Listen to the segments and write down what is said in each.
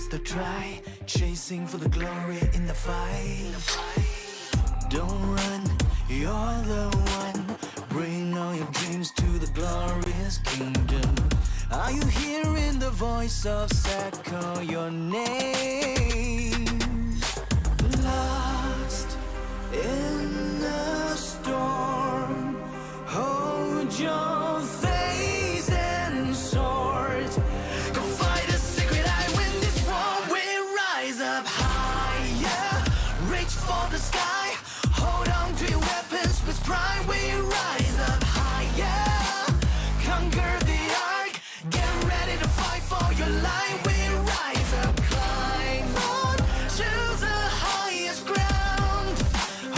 the try, chasing for the glory in the fight. Don't run, you're the one. Bring all your dreams to the glorious kingdom. Are you hearing the voice of Seth call your name? Lost in the storm, hold your face and sword. Go fight a secret eye, win this war. We rise up higher, reach for the sky. Hold on to your weapons with pride. We rise up higher, conquer the ark. Get ready to fight for your life. We rise up, climb on to the highest ground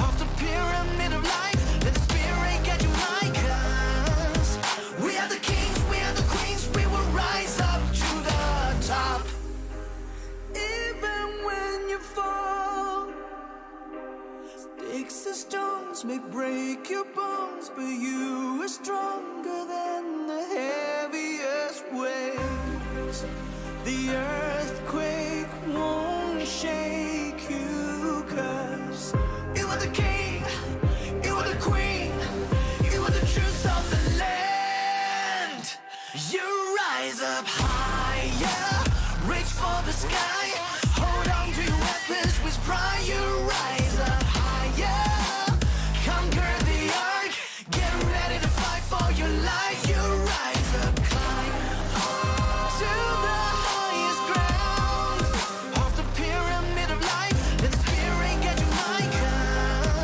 of the pyramid of life. Let the spirit get you like us. We are the kings, we are the queens. We will rise up to the top. Even when you fall, sticks and stones may break your bones, but you are stronger than the heaviest waves. The earthquake won't shake you, 'cause you are the king, you are the queen, you are the truth of the land. You rise up higher, reach for the sky. Hold on to your weapons with pride. You rise up higher, conquer the ark. Get ready to fight for your life. You rise up, climb to the highest ground of the pyramid of life. Let the spirit get you like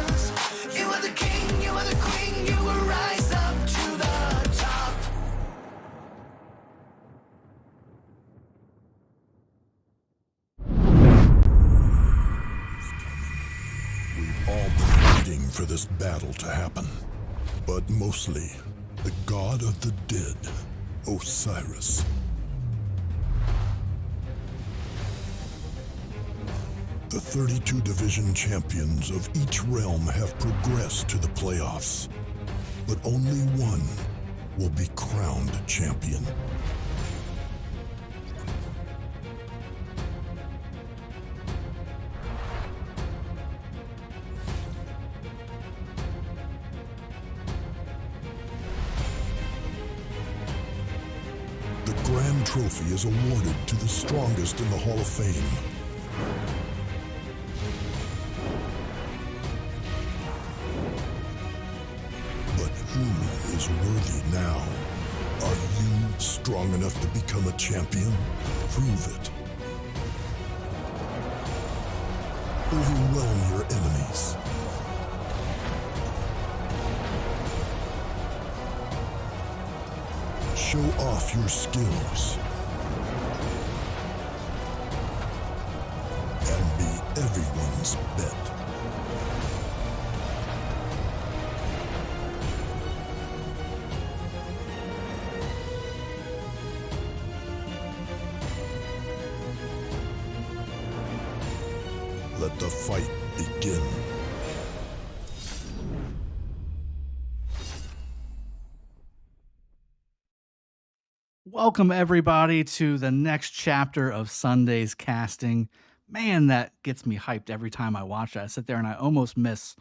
us. You are the king, you are the queen. You will rise up to the top. We've all been waiting for this battle to happen. But mostly, the god of the dead, Osiris. The 32 division champions of each realm have progressed to the playoffs, but only one will be crowned champion. The Grand Trophy is awarded to the strongest in the Hall of Fame. But who is worthy now? Are you strong enough to become a champion? Prove it. Overwhelm your enemies. Show off your skills. And be everyone's bet. Let the fight begin. Welcome, everybody, to the next chapter of Sunday's casting. Man, that gets me hyped every time I watch it. I sit there and I almost miss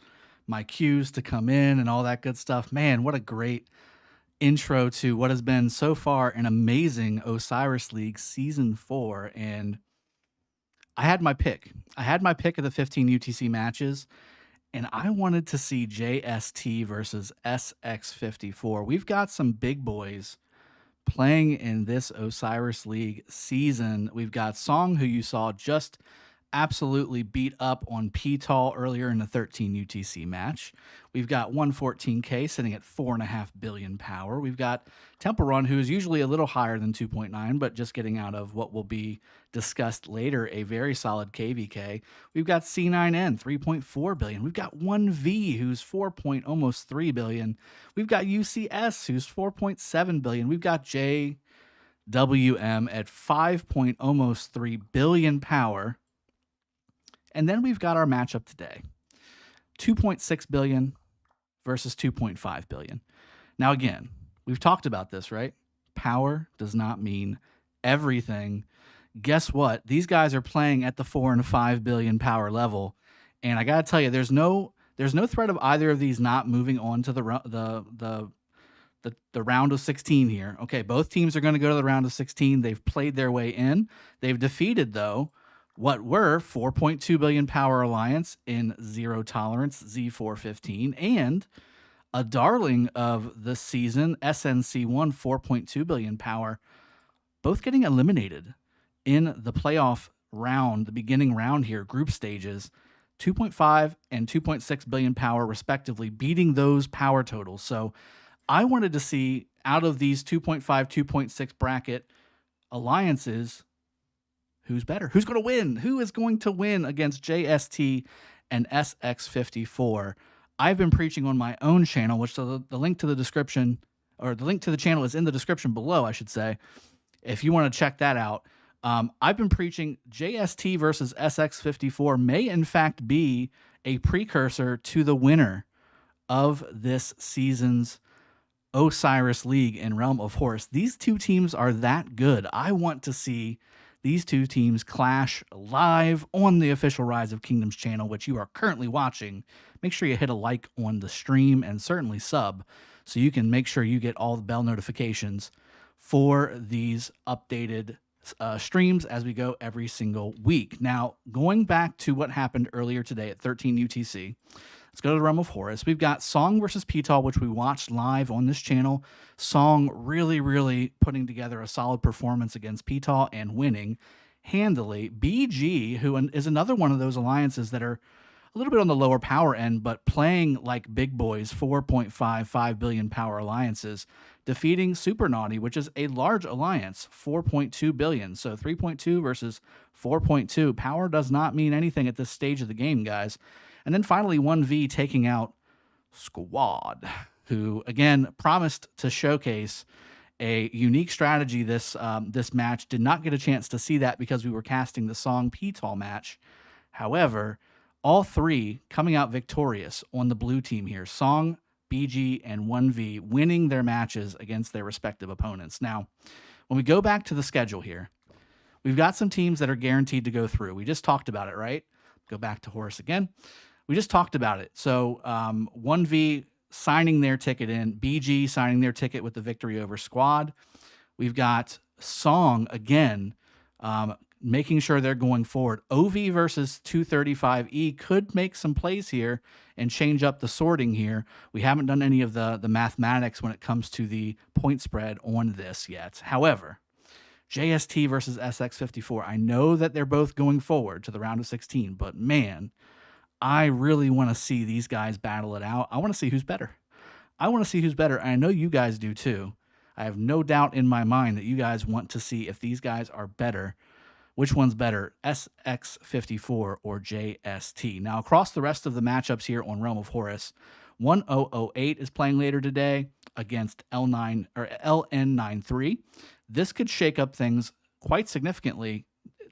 my cues to come in and all that good stuff. Man, what a great intro to what has been so far an amazing Osiris League Season 4. And I had my pick. I had my pick of the 15 UTC matches, and I wanted to see JST versus SX54. We've got some big boys playing in this Osiris League season. We've got Song, who you saw just absolutely beat up on P-Tall earlier in the 13 UTC match. We've got 114K sitting at 4.5 billion power. We've got Temple Run, who is usually a little higher than 2.9, but just getting out of what will be discussed later, a very solid KVK. We've got C9N, 3.4 billion. We've got 1V, who's almost 3 billion. We've got UCS, who's 4.7 billion. We've got JWM at almost 3 billion power. And then we've got our matchup today, 2.6 billion versus 2.5 billion. Now, again, we've talked about this, right? Power does not mean everything. guess what? These guys are playing at the 4 and 5 billion power level, and I gotta tell you, there's no threat of either of these not moving on to the round of 16 here. Okay, both teams are going to go to the round of 16. They've played their way in. They've defeated, though, what were 4.2 billion power alliance in Zero Tolerance Z415 and a darling of the season, SNC1 4.2 billion power, both getting eliminated in the playoff round, the beginning round here, group stages, 2.5 and 2.6 billion power respectively, beating those power totals. So I wanted to see out of these 2.5, 2.6 bracket alliances, who's better? Who's going to win? Who is going to win against JST and SX54? I've been preaching on my own channel, which the link to the description, or the link to the channel is in the description below, I should say, if you want to check that out. I've been preaching JST versus SX54 may in fact be a precursor to the winner of this season's Osiris League in Realm of Horus. These two teams are that good. I want to see these two teams clash live on the official Rise of Kingdoms channel, which you are currently watching. Make sure you hit a like on the stream and certainly sub so you can make sure you get all the bell notifications for these updated streams as we go every single week. Now, going back to what happened earlier today at 13 UTC, let's go to the Realm of Horus. We've got Song versus Petal, which we watched live on this channel. Song really putting together a solid performance against Petal and winning handily. BG, who is another one of those alliances that are a little bit on the lower power end, but playing like big boys, 4.5 billion power alliances, defeating Super Naughty, which is a large alliance, 4.2 billion. So 3.2 versus 4.2. Power does not mean anything at this stage of the game, guys. And then finally, 1V taking out Squad, who, again, promised to showcase a unique strategy this match. Did not get a chance to see that because we were casting the Song Petal match. However, all three coming out victorious on the blue team here. Song, BG, and 1V winning their matches against their respective opponents. Now, when we go back to the schedule here, we've got some teams that are guaranteed to go through. We just talked about it, right? Go back to Horus again. We just talked about it. So 1V signing their ticket in, BG signing their ticket with the victory over Squad. We've got Song again, making sure they're going forward. OV versus 235E could make some plays here and change up the sorting here. We haven't done any of the mathematics when it comes to the point spread on this yet. However, JST versus SX54, I know that they're both going forward to the round of 16, but man, I really want to see these guys battle it out. I want to see who's better. I want to see who's better. And I know you guys do too. I have no doubt in my mind that you guys want to see if these guys are better. Which one's better, SX54 or JST? Now, across the rest of the matchups here on Realm of Horus, 1008 is playing later today against LN93. This could shake up things quite significantly.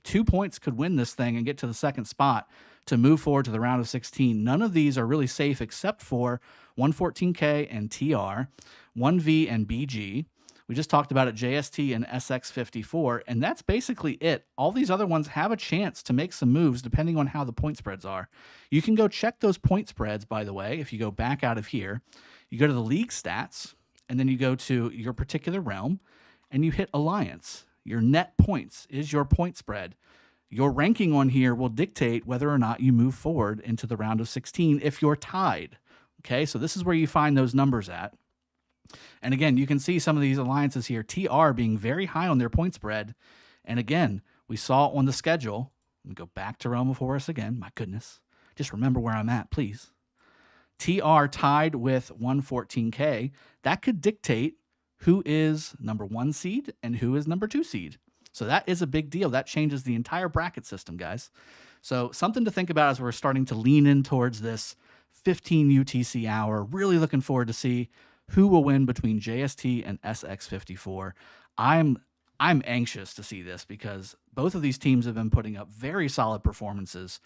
2 points could win this thing and get to the second spot to move forward to the round of 16. None of these are really safe except for 114K and TR, 1V and BG. We just talked about it, JST and SX54, and that's basically it. All these other ones have a chance to make some moves depending on how the point spreads are. You can go check those point spreads, by the way, if you go back out of here. You go to the league stats, and then you go to your particular realm, and you hit Alliance. Your net points is your point spread. Your ranking on here will dictate whether or not you move forward into the round of 16 if you're tied. Okay, so this is where you find those numbers at. And again, you can see some of these alliances here, TR being very high on their point spread. And again, we saw on the schedule, let me go back to Realm of Horus again. My goodness, just remember where I'm at, please. TR tied with 114K. That could dictate who is number 1 seed and who is number 2 seed. So that is a big deal. That changes the entire bracket system, guys. So something to think about as we're starting to lean in towards this 15 UTC hour. Really looking forward to see who will win between JST and SX54. I'm anxious to see this because both of these teams have been putting up very solid performances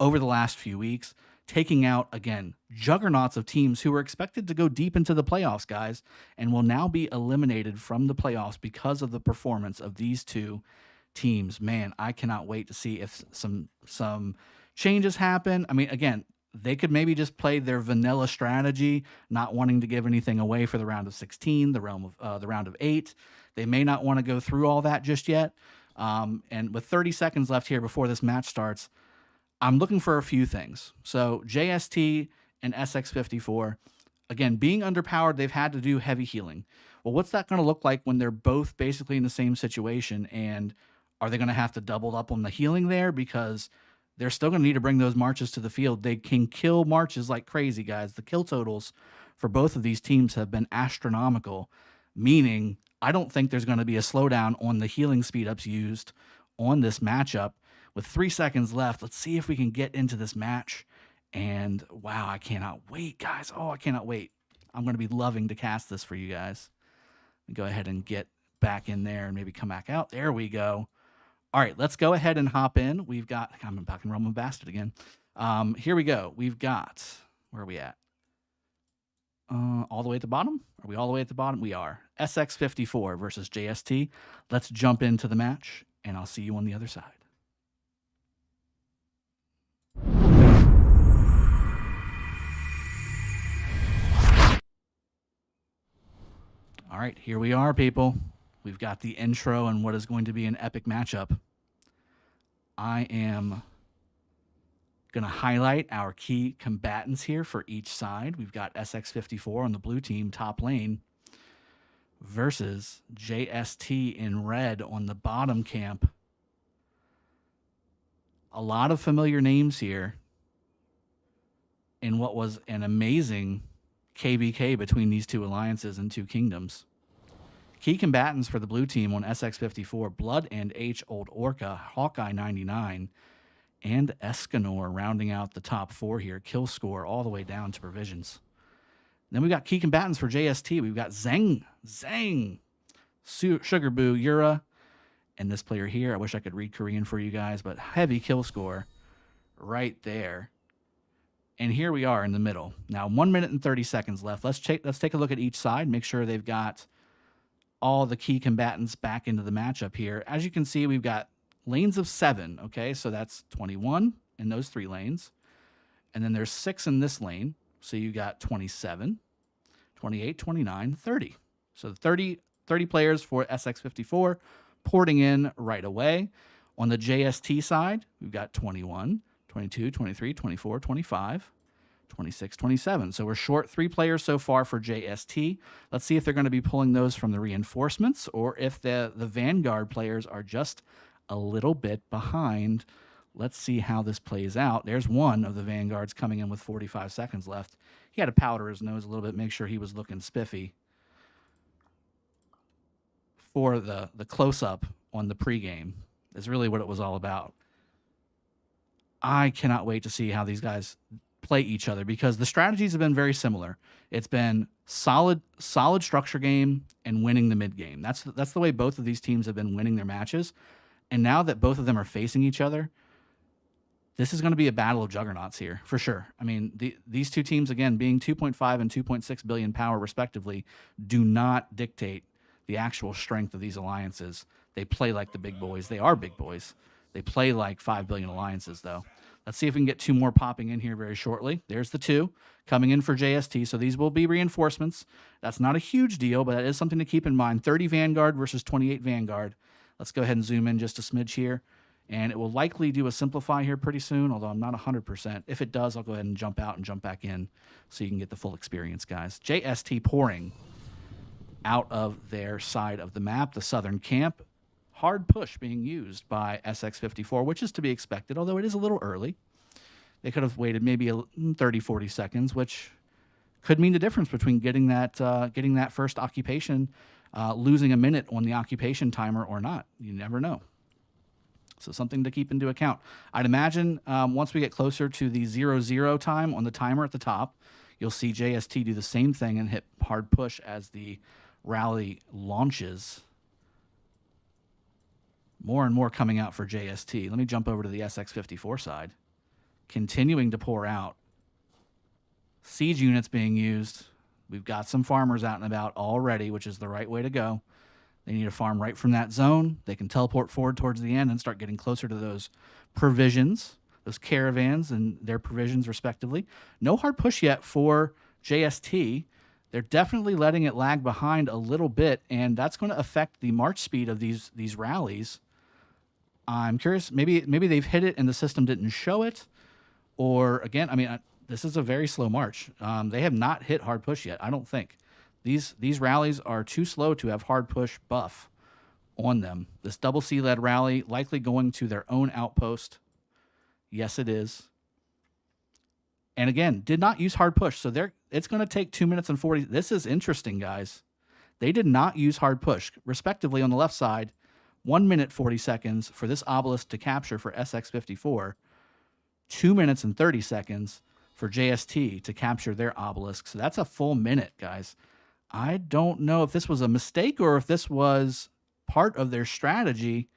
over the last few weeks, taking out, again, juggernauts of teams who were expected to go deep into the playoffs, guys, and will now be eliminated from the playoffs because of the performance of these two teams, man, I cannot wait to see if some changes happen. I mean, again, they could maybe just play their vanilla strategy, not wanting to give anything away for the round of 16, the round of 8. They may not want to go through all that just yet. And with 30 seconds left here before this match starts, I'm looking for a few things. So JST and SX54, again, being underpowered, they've had to do heavy healing. Well, what's that going to look like when they're both basically in the same situation? And are they going to have to double up on the healing there? Because they're still going to need to bring those marches to the field. They can kill marches like crazy, guys. The kill totals for both of these teams have been astronomical, meaning I don't think there's going to be a slowdown on the healing speed-ups used on this matchup. With 3 seconds left, let's see if we can get into this match. And wow, I cannot wait, guys. Oh, I cannot wait. I'm going to be loving to cast this for you guys. Go ahead and get back in there and maybe come back out. There we go. All right, let's go ahead and hop in. We've got, I'm back in Roman Bastard again. Here we go. We've got, where are we at? All the way at the bottom? Are we all the way at the bottom? We are. SX54 versus JST. Let's jump into the match, and I'll see you on the other side. All right, here we are, people. We've got the intro and what is going to be an epic matchup. I am going to highlight our key combatants here for each side. We've got SX54 on the blue team, top lane, versus JST in red on the bottom camp. A lot of familiar names here in what was an amazing KBK between these two alliances and two kingdoms. Key combatants for the blue team on SX54, Blood and H Old Orca, Hawkeye 99, and Escanor rounding out the top 4 here. Kill score all the way down to provisions. Then we got key combatants for JST. We've got Zhang, Sugar Boo, Yura, and this player here. I wish I could read Korean for you guys, but heavy kill score right there. And here we are in the middle. Now, 1 minute and 30 seconds left. Let's take a look at each side, make sure they've got all the key combatants back into the matchup here. As you can see, we've got lanes of 7, okay? So that's 21 in those 3 lanes. And then there's 6 in this lane. So you got 27, 28, 29, 30. So 30 players for SX54 porting in right away. On the JST side, we've got 21, 22, 23, 24, 25, 26, 27. So we're short 3 players so far for JST. Let's see if they're going to be pulling those from the reinforcements or if the Vanguard players are just a little bit behind. Let's see how this plays out. There's one of the Vanguards coming in with 45 seconds left. He had to powder his nose a little bit, make sure he was looking spiffy for the close-up on the pregame. Is really what it was all about. I cannot wait to see how these guys play each other because the strategies have been very similar. It's been solid structure game and winning the mid game. That's the way both of these teams have been winning their matches. And now that both of them are facing each other, this is going to be a battle of juggernauts here for sure. I mean, these two teams, again, being 2.5 and 2.6 billion power respectively, do not dictate the actual strength of these alliances. They play like the big boys. They are big boys. They play like 5 billion alliances, though. Let's see if we can get 2 more popping in here very shortly. There's the 2 coming in for JST. So these will be reinforcements. That's not a huge deal, but that is something to keep in mind. 30 Vanguard versus 28 Vanguard. Let's go ahead and zoom in just a smidge here. And it will likely do a simplify here pretty soon, although I'm not 100%. If it does, I'll go ahead and jump out and jump back in so you can get the full experience, guys. JST pouring out of their side of the map, the southern camp. Hard push being used by SX54, which is to be expected, although it is a little early. They could have waited maybe 30, 40 seconds, which could mean the difference between getting that first occupation, losing a minute on the occupation timer or not. You never know. So something to keep into account. I'd imagine once we get closer to the 0-0 time on the timer at the top, you'll see JST do the same thing and hit hard push as the rally launches. More and more coming out for JST. Let me jump over to the SX54 side. Continuing to pour out. Siege units being used. We've got some farmers out and about already, which is the right way to go. They need to farm right from that zone. They can teleport forward towards the end and start getting closer to those provisions, those caravans and their provisions respectively. No hard push yet for JST. They're definitely letting it lag behind a little bit, and that's going to affect the march speed of these rallies. I'm curious, maybe they've hit it and the system didn't show it, or again, I mean, this is a very slow march. They have not hit hard push yet, I don't think. These rallies are too slow to have hard push buff on them. This double C led rally likely going to their own outpost. Yes, it is. And again, did not use hard push, so it's going to take 2 minutes and 40. This is interesting, guys. They did not use hard push, respectively on the left side. 1 minute 40 seconds for this obelisk to capture for SX54. 2 minutes and 30 seconds for JST to capture their obelisk. So that's a full minute, guys. I don't know if this was a mistake or if this was part of their strategy.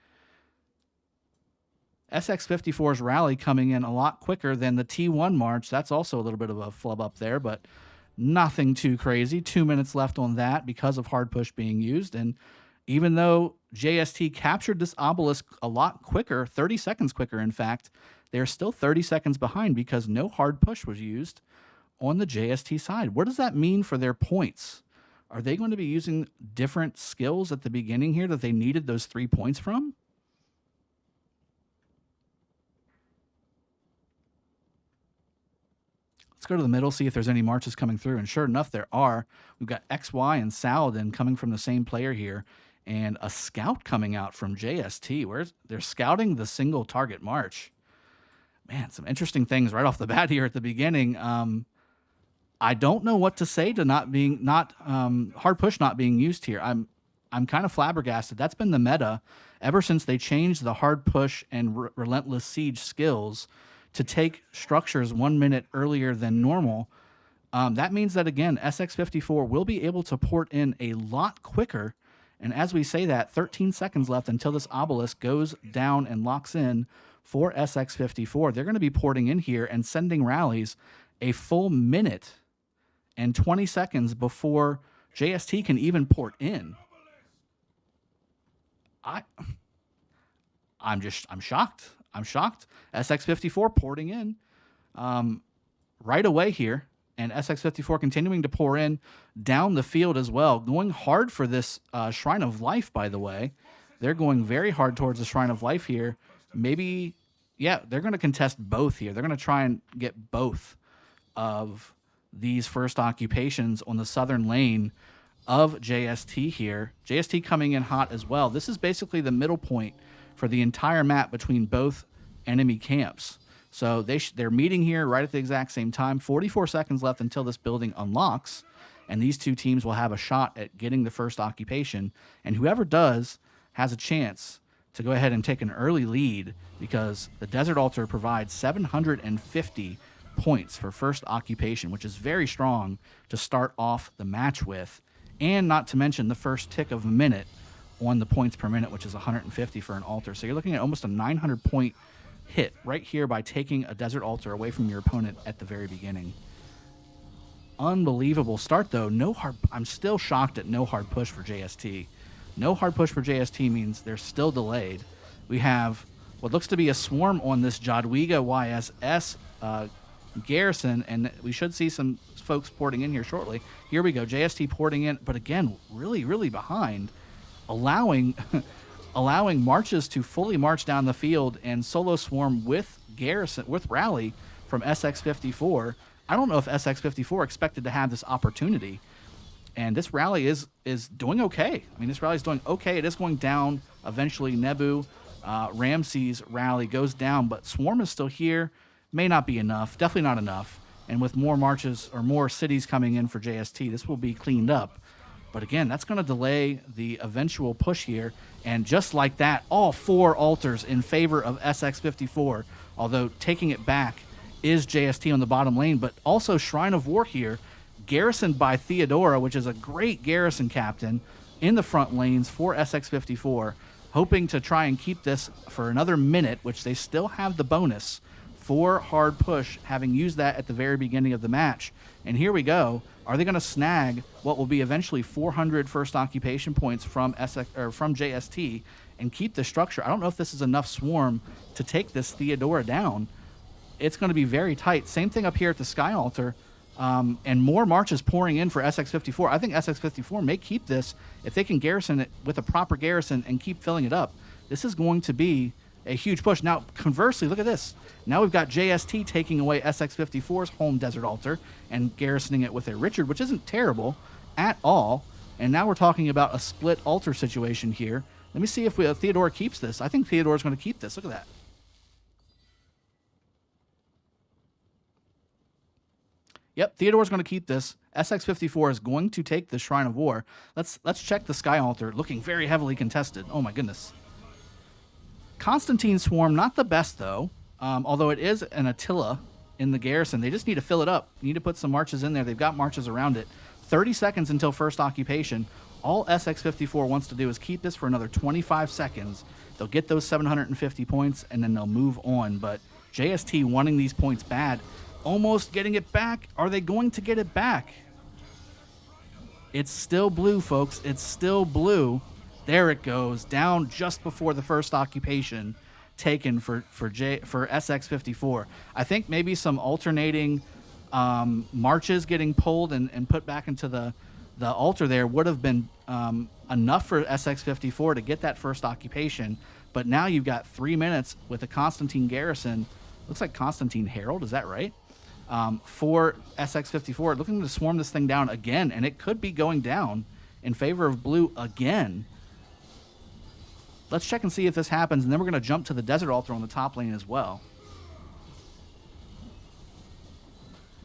SX54's rally coming in a lot quicker than the T1 march. That's also a little bit of a flub up there, but nothing too crazy. 2 minutes left on that because of hard push being used. And even though JST captured this obelisk a lot quicker, 30 seconds quicker, in fact, they're still 30 seconds behind because no hard push was used on the JST side. What does that mean for their points? Are they going to be using different skills at the beginning here that they needed those 3 points from? Let's go to the middle, see if there's any marches coming through. And sure enough, there are. We've got XY and Saladin coming from the same player here. And a scout coming out from JST. They're scouting the single target march. Man, some interesting things right off the bat here at the beginning. I don't know what to say to hard push not being used here. I'm kind of flabbergasted. That's been the meta ever since they changed the hard push and relentless siege skills to take structures 1 minute earlier than normal. That means that, again, SX54 will be able to port in a lot quicker. And as we say that, 13 seconds left until this obelisk goes down and locks in for SX54. They're going to be porting in here and sending rallies a full minute and 20 seconds before JST can even port in. I'm shocked. I'm shocked. SX54 porting in right away here, and SX54 continuing to pour in down the field as well. Going hard for this Shrine of Life, by the way. They're going very hard towards the Shrine of Life here. Maybe, yeah, they're going to contest both here. They're going to try and get both of these first occupations on the southern lane of JST here. JST coming in hot as well. This is basically the middle point for the entire map between both enemy camps. So they're meeting here right at the exact same time. 44 seconds left until this building unlocks, and these two teams will have a shot at getting the first occupation. And whoever does has a chance to go ahead and take an early lead because the Desert Altar provides 750 points for first occupation, which is very strong to start off the match with, and not to mention the first tick of a minute on the points per minute, which is 150 for an altar. So you're looking at almost a 900 point hit right here by taking a Desert Altar away from your opponent at the very beginning. Unbelievable start, though. I'm still shocked at no hard push for JST. No hard push for JST means they're still delayed. We have what looks to be a swarm on this Jadwiga YSS garrison, and we should see some folks porting in here shortly. Here we go, JST porting in, but again, really, really behind, allowing marches to fully march down the field and solo swarm with garrison, with rally from SX54. I don't know if SX54 expected to have this opportunity, and this rally is doing okay. I mean, this rally is doing okay. It is going down eventually. Nebu, Ramses' rally goes down, but swarm is still here. May not be enough, definitely not enough. And with more marches or more cities coming in for JST, this will be cleaned up. But again, that's going to delay the eventual push here. And just like that, all 4 altars in favor of SX54, although taking it back is JST on the bottom lane, but also Shrine of War here, garrisoned by Theodora, which is a great garrison captain in the front lanes for SX54, hoping to try and keep this for another minute, which they still have the bonus for hard push, having used that at the very beginning of the match. And here we go. Are they going to snag what will be eventually 400 first occupation points from from JST and keep the structure? I don't know if this is enough swarm to take this Theodora down. It's going to be very tight. Same thing up here at the Sky Altar. And more marches pouring in for SX54. I think SX54 may keep this if they can garrison it with a proper garrison and keep filling it up. This is going to be a huge push. Now, conversely, look at this. Now we've got JST taking away SX54's home Desert Altar and garrisoning it with a Richard, which isn't terrible at all. And now we're talking about a split altar situation here. Let me see if Theodora keeps this. I think Theodora's going to keep this. Look at that. Yep, Theodore's going to keep this. SX54 is going to take the Shrine of War. Let's check the Sky Altar, looking very heavily contested. Oh my goodness. Constantine Swarm, not the best though, although it is an Attila in the garrison. They just need to fill it up. Need to put some marches in there. They've got marches around it. 30 seconds until first occupation. All SX54 wants to do is keep this for another 25 seconds. They'll get those 750 points, and then they'll move on. But JST wanting these points bad. Almost getting it back. Are they going to get it back? It's still blue, folks. It's still blue. There it goes. Down just before the first occupation taken for SX54. I think maybe some alternating marches getting pulled and put back into the altar there would have been enough for SX54 to get that first occupation. But now you've got 3 minutes with a Constantine garrison. Looks like Constantine Herald. Is that right? For SX54, looking to swarm this thing down again, and it could be going down in favor of blue again. Let's check and see if this happens, and then we're going to jump to the Desert Altar on the top lane as well.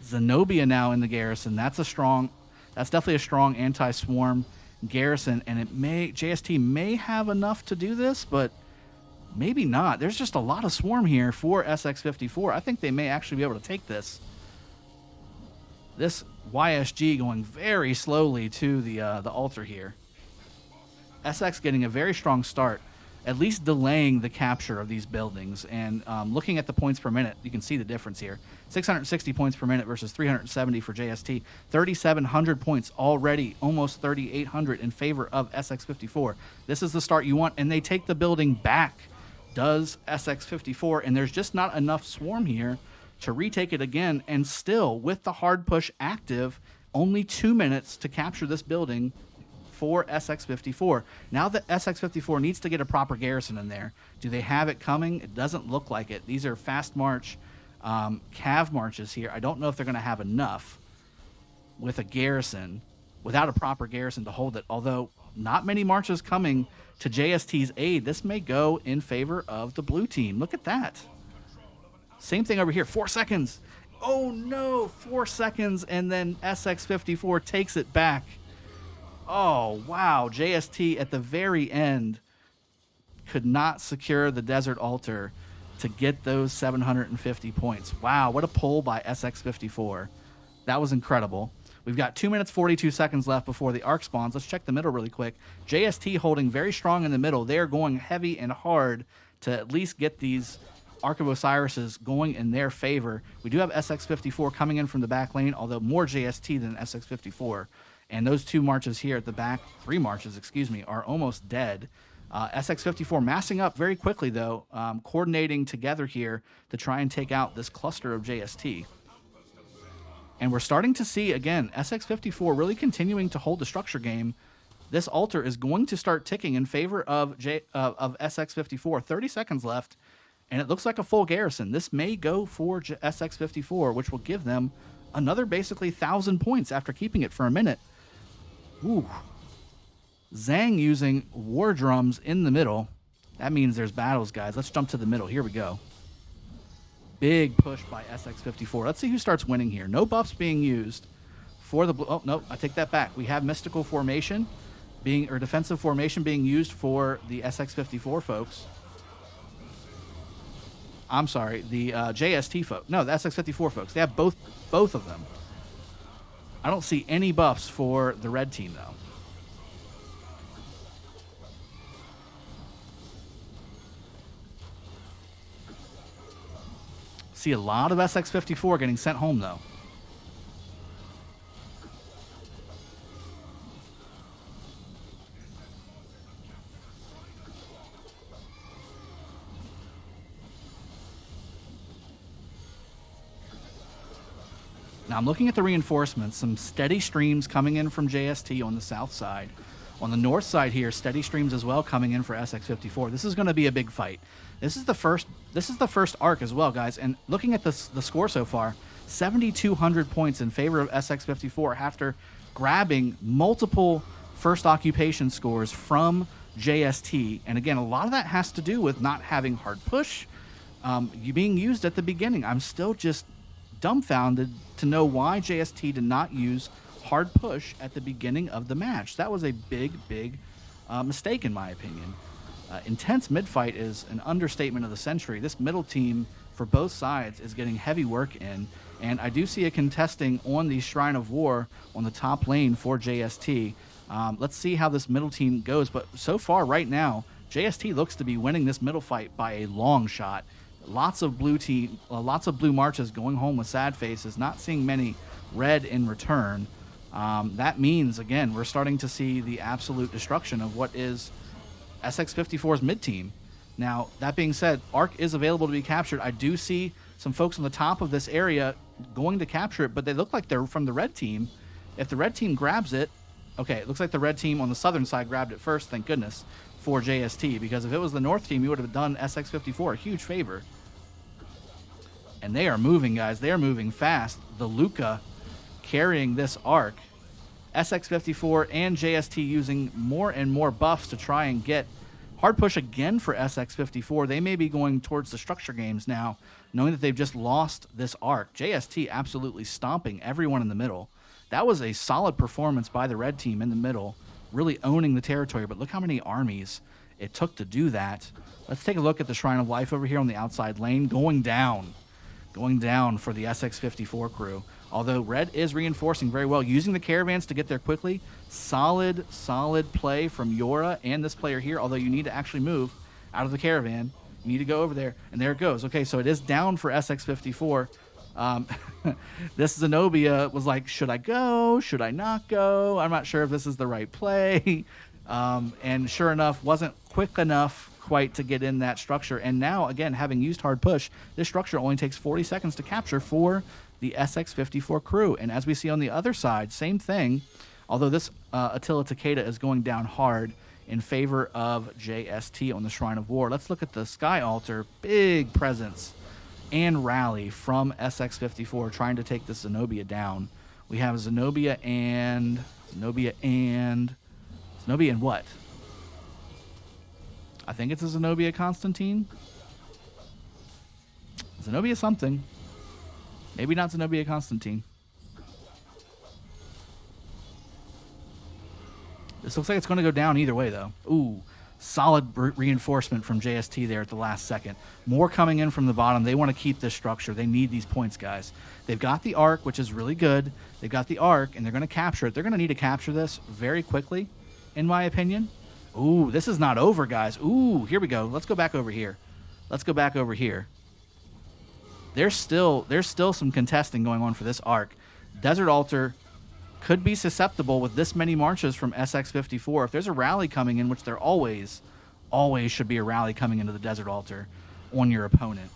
Zenobia now in the garrison. That's definitely a strong anti-swarm garrison, and JST may have enough to do this, but maybe not. There's just a lot of swarm here for SX54. I think they may actually be able to take this. This YSG going very slowly to the altar here. SX getting a very strong start, at least delaying the capture of these buildings. And looking at the points per minute, you can see the difference here. 660 points per minute versus 370 for JST. 3,700 points already, almost 3,800 in favor of SX54. This is the start you want, and they take the building back. Does SX54, and there's just not enough swarm here to retake it again, and still with the hard push active, only 2 minutes to capture this building for SX54. Now that SX54 needs to get a proper garrison in there. Do they have it coming? It doesn't look like it. These are fast march cav marches here. I don't know if they're going to have enough with a garrison, without a proper garrison to hold it, although not many marches coming to JST's aid. This may go in favor of the blue team. Look at that. Same thing over here. 4 seconds. Oh no, 4 seconds, and then SX54 takes it back. Oh wow, JST at the very end could not secure the Desert Altar to get those 750 points. Wow, what a pull by SX54. That was incredible. We've got 2 minutes, 42 seconds left before the arc spawns. Let's check the middle really quick. JST holding very strong in the middle. They're going heavy and hard to at least get these Arc of Osiris's going in their favor. We do have SX54 coming in from the back lane, although more JST than SX54. And those 2 marches here at the back, 3 marches, excuse me, are almost dead. SX54 massing up very quickly, though, coordinating together here to try and take out this cluster of JST. And we're starting to see, again, SX54 really continuing to hold the structure game. This altar is going to start ticking in favor of SX54. 30 seconds left, and it looks like a full garrison. This may go for SX54, which will give them another basically 1,000 points after keeping it for a minute. Ooh. Zhang using war drums in the middle. That means there's battles, guys. Let's jump to the middle. Here we go. Big push by SX54. Let's see who starts winning here. No buffs being used for the blue. Oh, no, I take that back. We have mystical formation or defensive formation being used for the SX54 folks. I'm sorry, the JST folks. No, the SX54 folks. They have both of them. I don't see any buffs for the red team, though. See a lot of SX54 getting sent home, though. Now I'm looking at the reinforcements, some steady streams coming in from JST on the south side. On the north side here, steady streams as well coming in for SX54. This is going to be a big fight. This is the first arc as well, guys. And looking at the score so far, 7,200 points in favor of SX54 after grabbing multiple first occupation scores from JST. And again, a lot of that has to do with not having hard push being used at the beginning. I'm still just dumbfounded to know why JST did not use hard push at the beginning of the match. That was a big mistake in my opinion. Intense mid-fight is an understatement of the century. This middle team for both sides is getting heavy work in, and I do see a contesting on the Shrine of War on the top lane for JST. Let's see how this middle team goes, but so far right now, JST looks to be winning this middle fight by a long shot. Lots of blue marches going home with sad faces, not seeing many red in return. That means, again, we're starting to see the absolute destruction of what is SX54's mid-team. Now, that being said, Arc is available to be captured. I do see some folks on the top of this area going to capture it, but they look like they're from the red team. If the red team grabs it, okay, it looks like the red team on the southern side grabbed it first, thank goodness, for JST, because if it was the north team, you would have done SX54 a huge favor. And they are moving, guys. They are moving fast. The Luca carrying this arc. SX54 and JST using more and more buffs to try and get hard push again for SX54. They may be going towards the structure games now, knowing that they've just lost this arc. JST absolutely stomping everyone in the middle. That was a solid performance by the red team in the middle, really owning the territory. But look how many armies it took to do that. Let's take a look at the Shrine of Life over here on the outside lane, going down for the SX54 crew. Although red is reinforcing very well, using the caravans to get there quickly. Solid play from Yora and this player here, although you need to actually move out of the caravan. You need to go over there, and there it goes. Okay, so it is down for SX54. This Zenobia was like, should I go? Should I not go? I'm not sure if this is the right play. And sure enough, wasn't quick enough quite to get in that structure. And now, again, having used hard push, this structure only takes 40 seconds to capture for the SX54 crew. And as we see on the other side, same thing, although this Attila Takeda is going down hard in favor of JST on the Shrine of War. Let's look at the Sky Altar. Big presence and rally from SX54 trying to take this Zenobia down. We have Zenobia and what? I think it's a Zenobia Constantine. Zenobia something. Maybe not Zenobia Constantine. This looks like it's going to go down either way, though. Ooh, solid reinforcement from JST there at the last second. More coming in from the bottom. They want to keep this structure. They need these points, guys. They've got the arc, which is really good. They've got the arc, and they're going to capture it. They're going to need to capture this very quickly, in my opinion. Ooh, this is not over, guys. Ooh, here we go. Let's go back over here. There's still some contesting going on for this arc. Desert Altar could be susceptible with this many marches from SX54. If there's a rally coming in, which there always should be a rally coming into the Desert Altar on your opponent.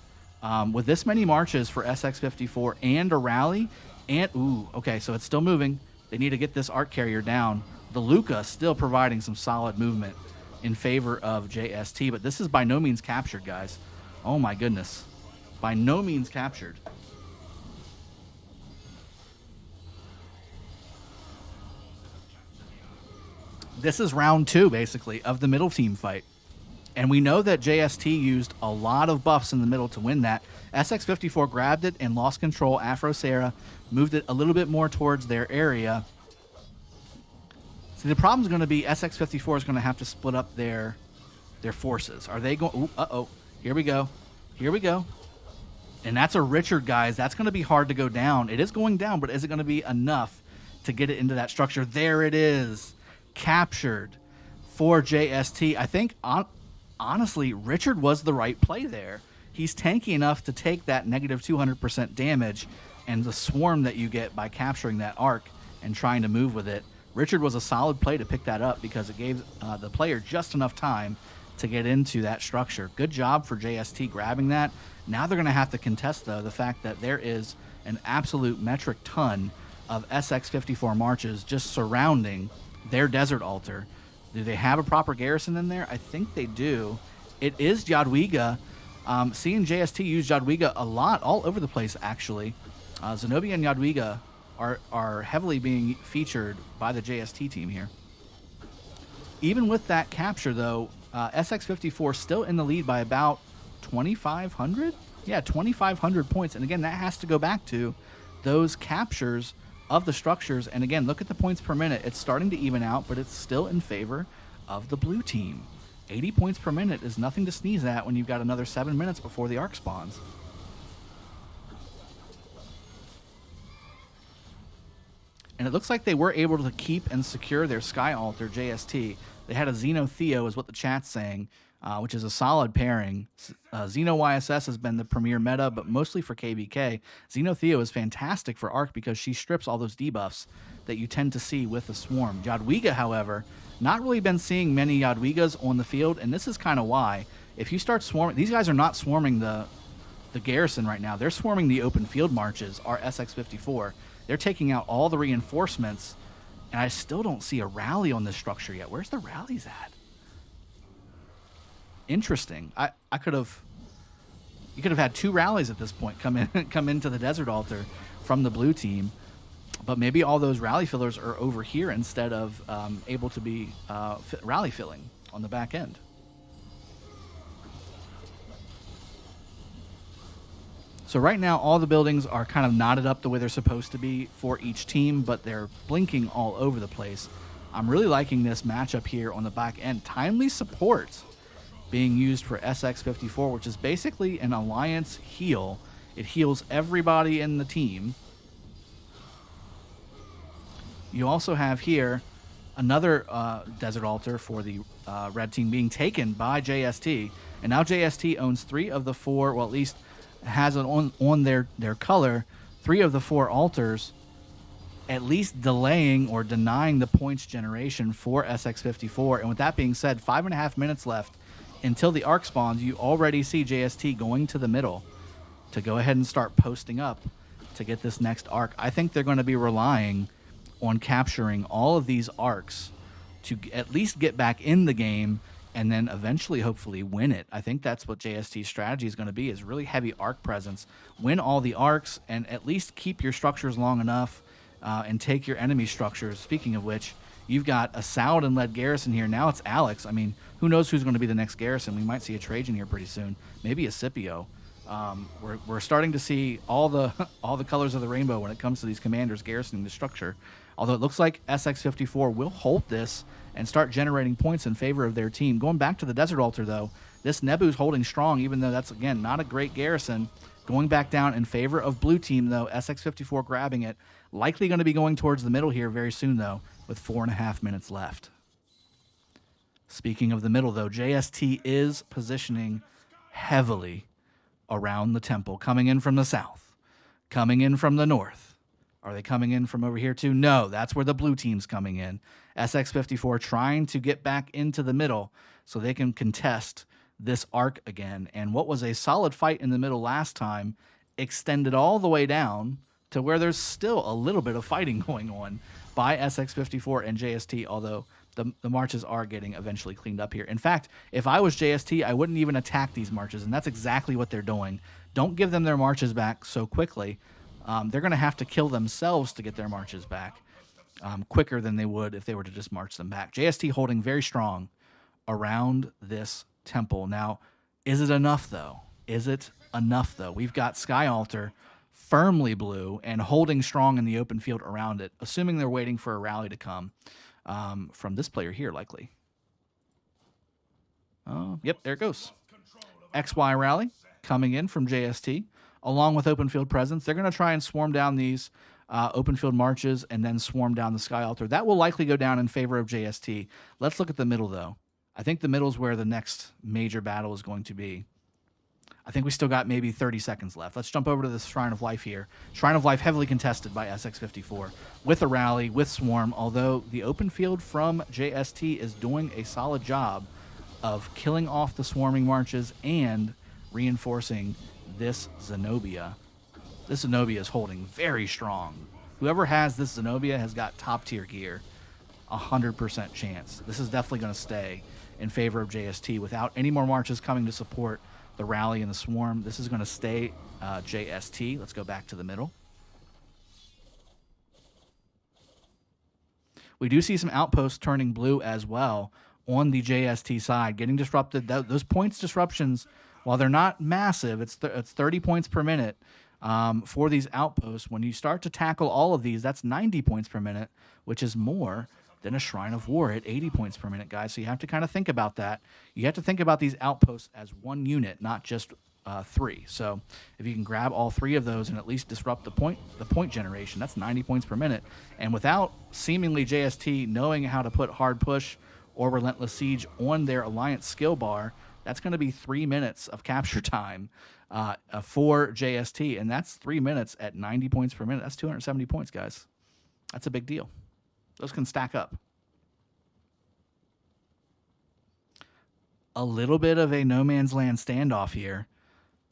With this many marches for SX54 and a rally, and ooh, okay, so it's still moving. They need to get this arc carrier down. The Luca still providing some solid movement in favor of JST, but this is by no means captured, guys. Oh my goodness. By no means captured. This is round 2, basically, of the middle team fight. And we know that JST used a lot of buffs in the middle to win that. SX54 grabbed it and lost control. Afro Sarah moved it a little bit more towards their area. So the problem is going to be SX54 is going to have to split up their forces. Are they going... Uh-oh. Here we go. And that's a Richard, guys. That's going to be hard to go down. It is going down, but is it going to be enough to get it into that structure? There it is. Captured for JST. I think, honestly, Richard was the right play there. He's tanky enough to take that negative 200% damage and the swarm that you get by capturing that arc and trying to move with it. Richard was a solid play to pick that up because it gave the player just enough time to get into that structure. Good job for JST grabbing that. Now they're going to have to contest, though, the fact that there is an absolute metric ton of SX54 marches just surrounding their desert altar. Do they have a proper garrison in there? I think they do. It is Jadwiga. Seeing JST use Jadwiga a lot all over the place, actually. Zenobia and Jadwiga are heavily being featured by the JST team here. Even with that capture, though, SX54 still in the lead by about 2,500? Yeah, 2,500 points. And again, that has to go back to those captures of the structures. And again, look at the points per minute. It's starting to even out, but it's still in favor of the blue team. 80 points per minute is nothing to sneeze at when you've got another 7 minutes before the arc spawns. And it looks like they were able to keep and secure their Sky Altar JST. They had a Xeno Theo is what the chat's saying, which is a solid pairing. Xeno YSS has been the premier meta, but mostly for KVK. Xeno Theo is fantastic for Arc because she strips all those debuffs that you tend to see with the Swarm. Jadwiga, however, not really been seeing many Jadwigas on the field, and this is kind of why. If you start swarming, these guys are not swarming the garrison right now. They're swarming the open field marches, our SX54. They're taking out all the reinforcements, and I still don't see a rally on this structure yet. Where's the rallies at? Interesting. You could have had 2 rallies at this point come into the desert altar from the blue team, but maybe all those rally fillers are over here instead of able to be rally filling on the back end. So right now, all the buildings are kind of knotted up the way they're supposed to be for each team, but they're blinking all over the place. I'm really liking this matchup here on the back end. Timely support being used for SX54, which is basically an alliance heal. It heals everybody in the team. You also have here another desert altar for the red team being taken by JST. And now JST owns 3 of the 4, well, at least has it on their color, 3 of the 4 altars, at least delaying or denying the points generation for SX54. And with that being said, 5.5 minutes left until the arc spawns. You already see JST going to the middle to go ahead and start posting up to get this next arc. I think they're going to be relying on capturing all of these arcs to at least get back in the game and then eventually, hopefully, win it. I think that's what JST's strategy is going to be, is really heavy arc presence. Win all the arcs and at least keep your structures long enough and take your enemy structures. Speaking of which, you've got a Saladin-led garrison here. Now it's Alex. I mean, who knows who's going to be the next garrison? We might see a Trajan here pretty soon. Maybe a Scipio. We're starting to see all the colors of the rainbow when it comes to these commanders garrisoning the structure. Although it looks like SX54 will hold this and start generating points in favor of their team. Going back to the desert altar, though, this Nebu's holding strong, even though that's, again, not a great garrison. Going back down in favor of blue team, though, SX54 grabbing it. Likely going to be going towards the middle here very soon, though, with 4.5 minutes left. Speaking of the middle, though, JST is positioning heavily around the temple, coming in from the south, coming in from the north. Are they coming in from over here too? No, that's where the blue team's coming in. SX54 trying to get back into the middle so they can contest this arc again. And what was a solid fight in the middle last time extended all the way down to where there's still a little bit of fighting going on by SX54 and JST, although the marches are getting eventually cleaned up here. In fact, if I was JST, I wouldn't even attack these marches, and that's exactly what they're doing. Don't give them their marches back so quickly. They're going to have to kill themselves to get their marches back quicker than they would if they were to just march them back. JST holding very strong around this temple. Now, is it enough, though? Is it enough, though? We've got Sky Altar firmly blue and holding strong in the open field around it, assuming they're waiting for a rally to come from this player here, likely. Yep, there it goes. XY rally coming in from JST. Along with open field presence, they're going to try and swarm down these open field marches and then swarm down the Sky Altar. That will likely go down in favor of JST. Let's look at the middle, though. I think the middle is where the next major battle is going to be. I think we still got maybe 30 seconds left. Let's jump over to the Shrine of Life here. Shrine of Life heavily contested by SX54 with a rally, with swarm, although the open field from JST is doing a solid job of killing off the swarming marches and reinforcing this Zenobia. This Zenobia is holding very strong. Whoever has this Zenobia has got top tier gear. 100% chance. This is definitely going to stay in favor of JST without any more marches coming to support the rally and the swarm. This is going to stay JST. Let's go back to the middle. We do see some outposts turning blue as well on the JST side, getting disrupted. Those points disruptions, while they're not massive, it's 30 points per minute for these outposts. When you start to tackle all of these, that's 90 points per minute, which is more than a Shrine of War at 80 points per minute, guys. So you have to kind of think about that. You have to think about these outposts as one unit, not just 3. So if you can grab all 3 of those and at least disrupt the point generation, that's 90 points per minute. And without seemingly JST knowing how to put hard push or relentless siege on their alliance skill bar, that's going to be 3 minutes of capture time for JST, and that's 3 minutes at 90 points per minute. That's 270 points, guys. That's a big deal. Those can stack up. A little bit of a no man's land standoff here.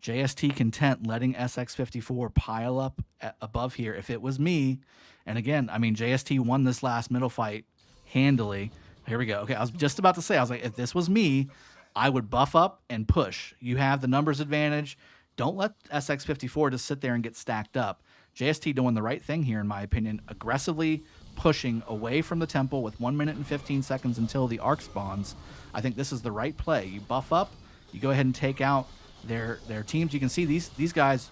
JST content letting SX54 pile up above here. If it was me, and again, I mean, JST won this last middle fight handily. Here we go. Okay, I was just about to say, I was like, if this was me, I would buff up and push. You have the numbers advantage. Don't let SX54 just sit there and get stacked up. JST doing the right thing here, in my opinion, aggressively pushing away from the temple with 1 minute and 15 seconds until the arc spawns. I think this is the right play. You buff up, you go ahead and take out their teams. You can see these guys,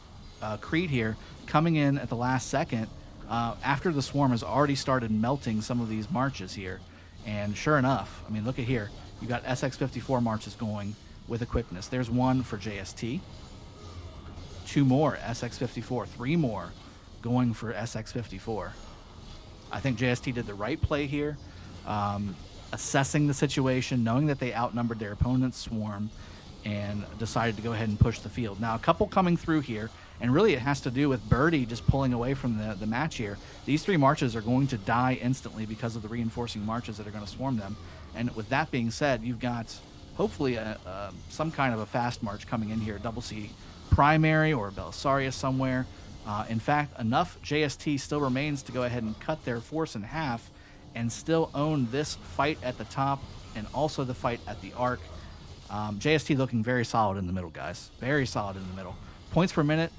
Creed here, coming in at the last second after the swarm has already started melting some of these marches here. And sure enough, I mean, look at here. You got SX54 marches going with a quickness. There's one for JST. 2 more SX54. 3 more going for SX54. I think JST did the right play here, assessing the situation, knowing that they outnumbered their opponent's swarm, and decided to go ahead and push the field. Now, a couple coming through here, and really it has to do with Birdie just pulling away from the match here. These 3 marches are going to die instantly because of the reinforcing marches that are going to swarm them. And with that being said, you've got hopefully some kind of a fast march coming in here, double C primary or Belisarius somewhere. In fact, enough JST still remains to go ahead and cut their force in half and still own this fight at the top and also the fight at the arc. JST looking very solid in the middle, guys. Very solid in the middle. Points per minute,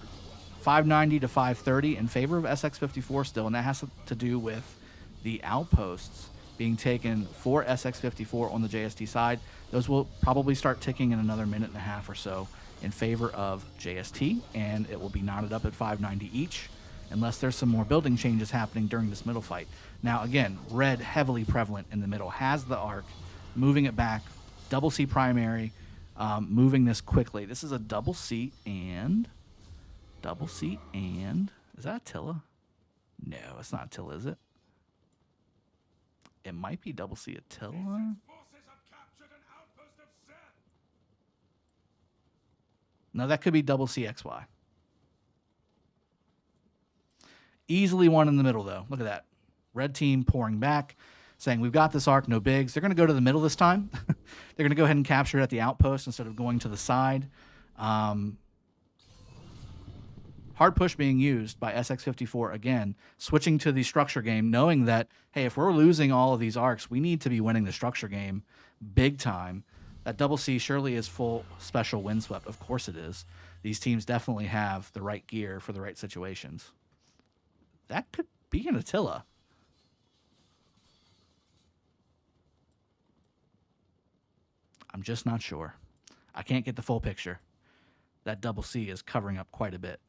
590 to 530 in favor of SX54 still, and that has to do with the outposts being taken for SX54 on the JST side. Those will probably start ticking in another minute and a half or so in favor of JST, and it will be knotted up at 590 each unless there's some more building changes happening during this middle fight. Now, again, red heavily prevalent in the middle, has the arc, moving it back, double C primary, moving this quickly. This is a double C and... Is that Attila? No, it's not Attila, is it? It might be double C Attila. No, that could be double CXY. Easily one in the middle, though. Look at that. Red team pouring back, saying, we've got this arc, no bigs. They're going to go to the middle this time. They're going to go ahead and capture it at the outpost instead of going to the side. Hard push being used by SX54 again, switching to the structure game, knowing that, hey, if we're losing all of these arcs, we need to be winning the structure game big time. That double C surely is full special windswept. Of course it is. These teams definitely have the right gear for the right situations. That could be an Attila. I'm just not sure. I can't get the full picture. That double C is covering up quite a bit.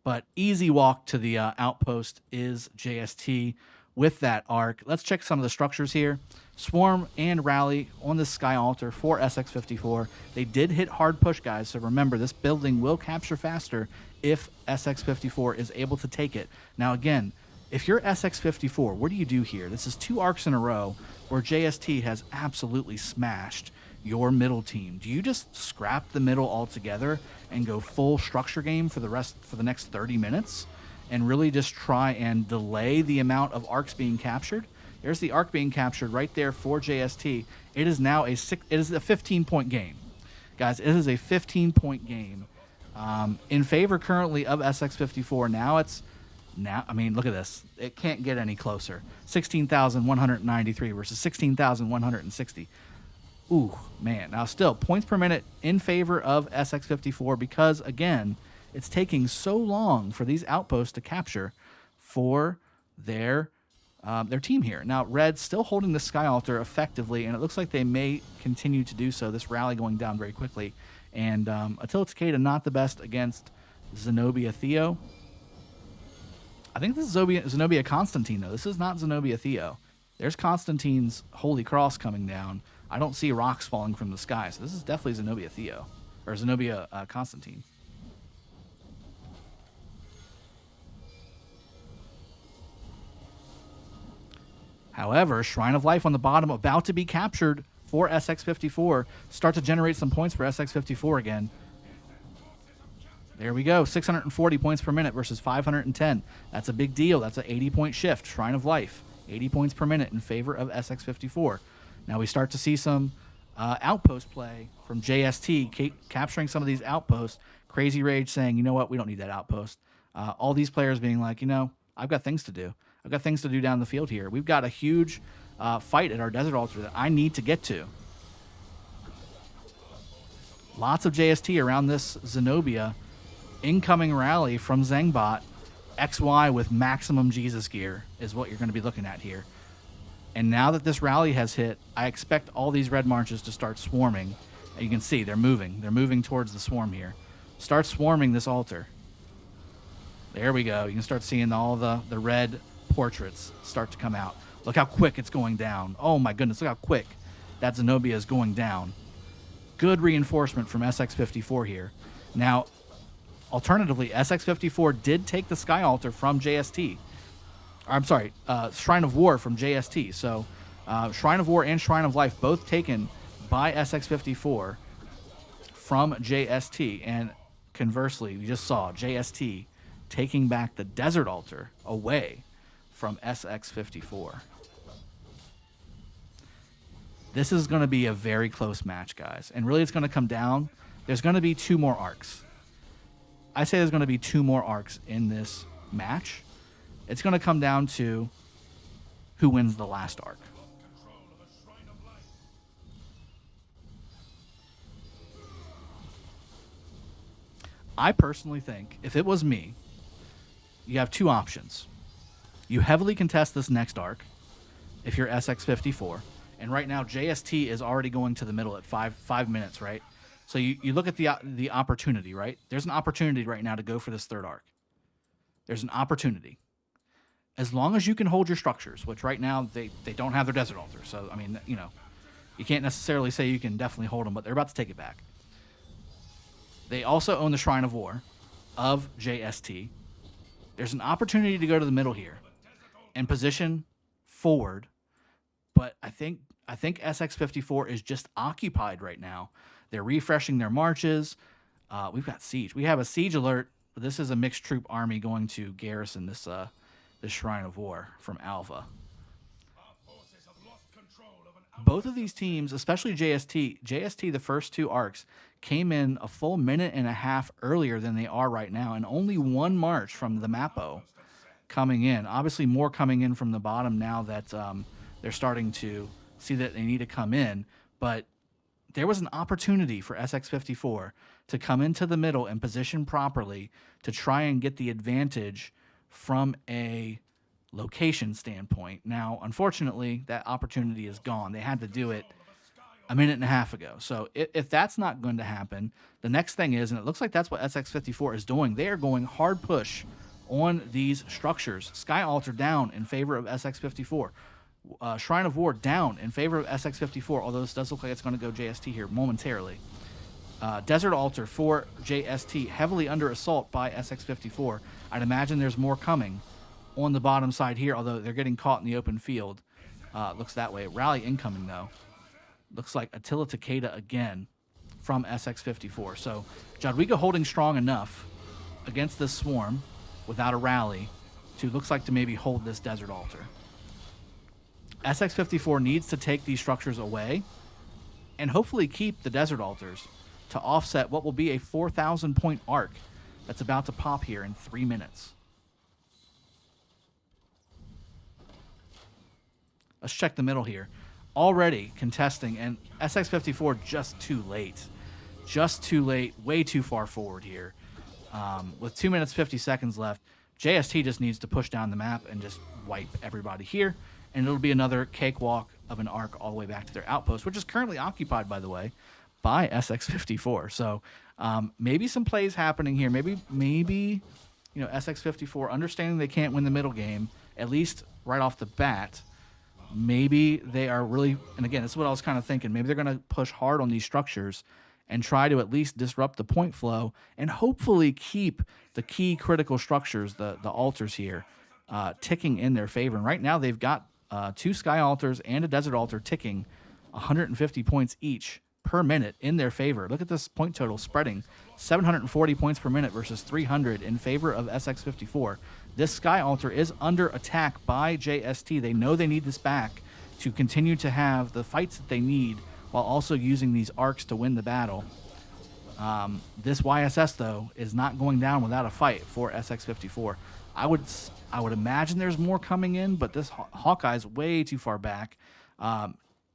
But easy walk to the outpost is JST with that arc. Let's check some of the structures here. Swarm and Rally on the Sky Altar for SX54. They did hit hard push, guys, so remember, this building will capture faster if SX54 is able to take it. Now, again, if you're SX54, what do you do here? This is 2 arcs in a row where JST has absolutely smashed your middle team. Do you just scrap the middle altogether and go full structure game for the next 30 minutes and really just try and delay the amount of arcs being captured? There's the arc being captured right there for JST. It is now a 15-point game. Guys, it is a 15-point game in favor currently of SX54. Now, I mean, look at this. It can't get any closer. 16,193 versus 16,160. Ooh, man. Now, still, points per minute in favor of SX54 because, again, it's taking so long for these outposts to capture for their team here. Now, Red's still holding the Sky Altar effectively, and it looks like they may continue to do so. This rally going down very quickly. And Attila Takeda not the best against Zenobia Theo. I think this is Zenobia Constantine, though. This is not Zenobia Theo. There's Constantine's Holy Cross coming down. I don't see rocks falling from the sky, so this is definitely Zenobia Theo. Or Zenobia Constantine. However, Shrine of Life on the bottom about to be captured for SX54. Start to generate some points for SX54 again. There we go. 640 points per minute versus 510. That's a big deal. That's an 80-point shift. Shrine of Life. 80 points per minute in favor of SX54. Now we start to see some outpost play from JST, capturing some of these outposts. Crazy Rage saying, you know what, we don't need that outpost. All these players being like, you know, I've got things to do. I've got things to do down the field here. We've got a huge fight at our Desert Altar that I need to get to. Lots of JST around this Zenobia. Incoming rally from Zangbot. XY with maximum Jesus gear is what you're going to be looking at here. And now that this rally has hit, I expect all these red marches to start swarming. And you can see they're moving. They're moving towards the swarm here. Start swarming this altar. There we go. You can start seeing all the red portraits start to come out. Look how quick it's going down. Oh my goodness, look how quick that Zenobia is going down. Good reinforcement from SX54 here. Now, alternatively, SX54 did take the Sky Altar from JST. I'm sorry, Shrine of War from JST. So Shrine of War and Shrine of Life both taken by SX54 from JST. And conversely, we just saw JST taking back the Desert Altar away from SX54. This is going to be a very close match, guys. And really it's going to come down. There's going to be 2 more arcs. I say there's going to be 2 more arcs in this match. It's going to come down to who wins the last arc. I personally think, if it was me, you have 2 options. You heavily contest this next arc if you're SX54. And right now, JST is already going to the middle at 5 minutes, right? So you look at the opportunity, right? There's an opportunity right now to go for this 3rd arc. There's an opportunity. As long as you can hold your structures, which right now they don't have their Desert Altar. So, I mean, you know, you can't necessarily say you can definitely hold them, but they're about to take it back. They also own the Shrine of War of JST. There's an opportunity to go to the middle here and position forward, but I think SX54 is just occupied right now. They're refreshing their marches. We've got siege. We have a siege alert. This is a mixed troop army going to garrison this Shrine of War from Alpha. Both of these teams, especially JST, the first 2 arcs, came in a full minute and a half earlier than they are right now, and only 1 march from the Mappo coming in. Obviously, more coming in from the bottom now that they're starting to see that they need to come in. But there was an opportunity for SX54 to come into the middle and position properly to try and get the advantage from a location standpoint. Now, unfortunately, that opportunity is gone. They had to do it a minute and a half ago. So if that's not going to happen, the next thing is, and it looks like that's what SX54 is doing, they are going hard push on these structures. Sky Altar down in favor of SX54. Shrine of War down in favor of SX54, although this does look like it's going to go JST here momentarily. Desert Altar for JST, heavily under assault by SX54. I'd imagine there's more coming on the bottom side here, although they're getting caught in the open field. Looks that way. Rally incoming, though. Looks like Attila Takeda again from SX54. So Jadwiga holding strong enough against this swarm without a rally to, looks like, to maybe hold this Desert Altar. SX54 needs to take these structures away and hopefully keep the Desert Altars to offset what will be a 4,000 point arc that's about to pop here in 3 minutes. Let's check the middle here. Already contesting, and SX54 just too late. Just too late, way too far forward here. With 2 minutes, 50 seconds left, JST just needs to push down the map and just wipe everybody here, and it'll be another cakewalk of an arc all the way back to their outpost, which is currently occupied, by the way, by SX54. So maybe some plays happening here. Maybe you know, SX54 understanding they can't win the middle game, at least right off the bat. Maybe they are really, and again, this is what I was kind of thinking, maybe they're going to push hard on these structures and try to at least disrupt the point flow and hopefully keep the key critical structures, the altars here, ticking in their favor. And right now they've got 2 sky altars and a desert altar ticking 150 points each per minute in their favor. Look at this point total spreading, 740 points per minute versus 300 in favor of SX54. This sky altar is under attack by JST. They know they need this back to continue to have the fights that they need while also using these arcs to win the battle. This YSS, though, is not going down without a fight for SX54. I would imagine there's more coming in, but this Hawkeye's way too far back.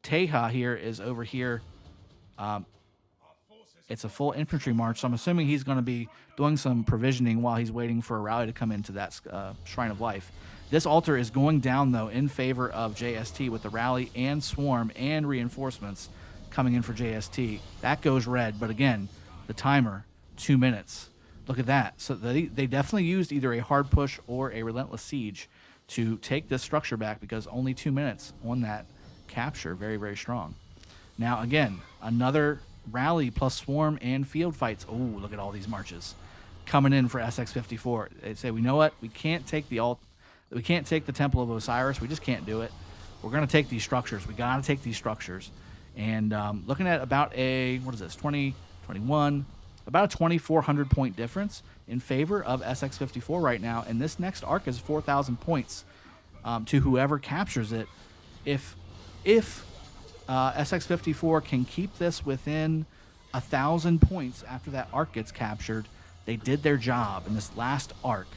Teja here is over here. It's a full infantry march, so I'm assuming he's going to be doing some provisioning while he's waiting for a rally to come into that Shrine of Life. This altar is going down, though, in favor of JST with the rally and swarm and reinforcements coming in for JST. That goes red, but again, the timer, 2 minutes. Look at that. So they definitely used either a hard push or a relentless siege to take this structure back, because only 2 minutes on that capture. Very, very strong. Now, again, another rally plus swarm and field fights. Oh, look at all these marches coming in for SX54. They say, we know what? We can't take we can't take the Temple of Osiris. We just can't do it. We're going to take these structures. We got to take these structures. And looking at about a, what is this, 21, about a 2,400 point difference in favor of SX54 right now. And this next arc is 4,000 points to whoever captures it. If SX54 can keep this within 1,000 points after that arc gets captured, they did their job. And this last arc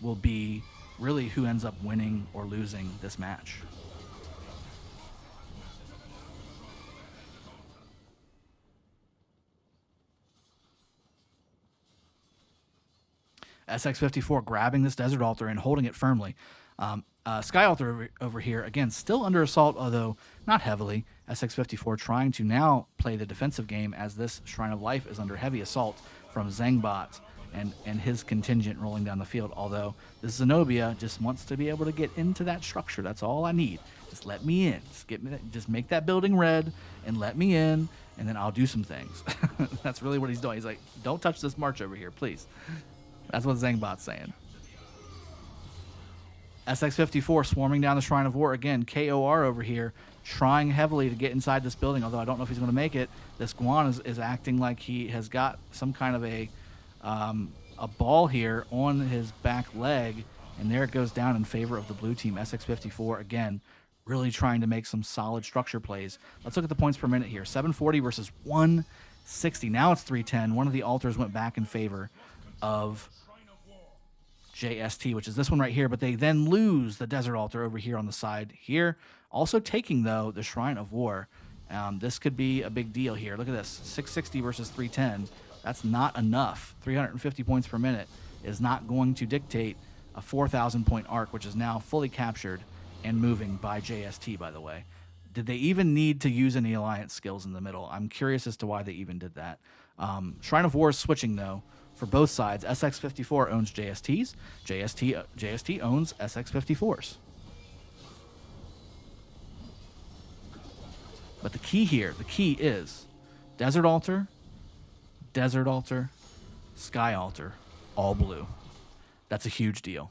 will be really who ends up winning or losing this match. SX54 grabbing this desert altar and holding it firmly. Sky altar over here, again, still under assault, although not heavily. SX54 trying to now play the defensive game as this Shrine of Life is under heavy assault from Zangbot and his contingent rolling down the field. Although this Zenobia just wants to be able to get into that structure. That's all I need. Just let me in. Just make that building red and let me in, and then I'll do some things. That's really what he's doing. He's like, don't touch this march over here, please. That's what Zangbot's saying. SX54 swarming down the Shrine of War. Again, KOR over here trying heavily to get inside this building, although I don't know if he's going to make it. This Guan is acting like he has got some kind of a ball here on his back leg, and there it goes down in favor of the blue team. SX54, again, really trying to make some solid structure plays. Let's look at the points per minute here. 740 versus 160. Now it's 310. One of the altars went back in favor of JST, which is this one right here, but they then lose the desert altar over here on the side here. Also taking, though, the Shrine of War. This could be a big deal here. Look at this, 660 versus 310. That's not enough. 350 points per minute is not going to dictate a 4,000 point arc, which is now fully captured and moving by JST, by the way. Did they even need to use any alliance skills in the middle? I'm curious as to why they even did that. Shrine of War is switching, though, for both sides. SX54 owns JST's. JST owns SX54's. But the key here, the key is desert altar, sky altar, all blue. That's a huge deal.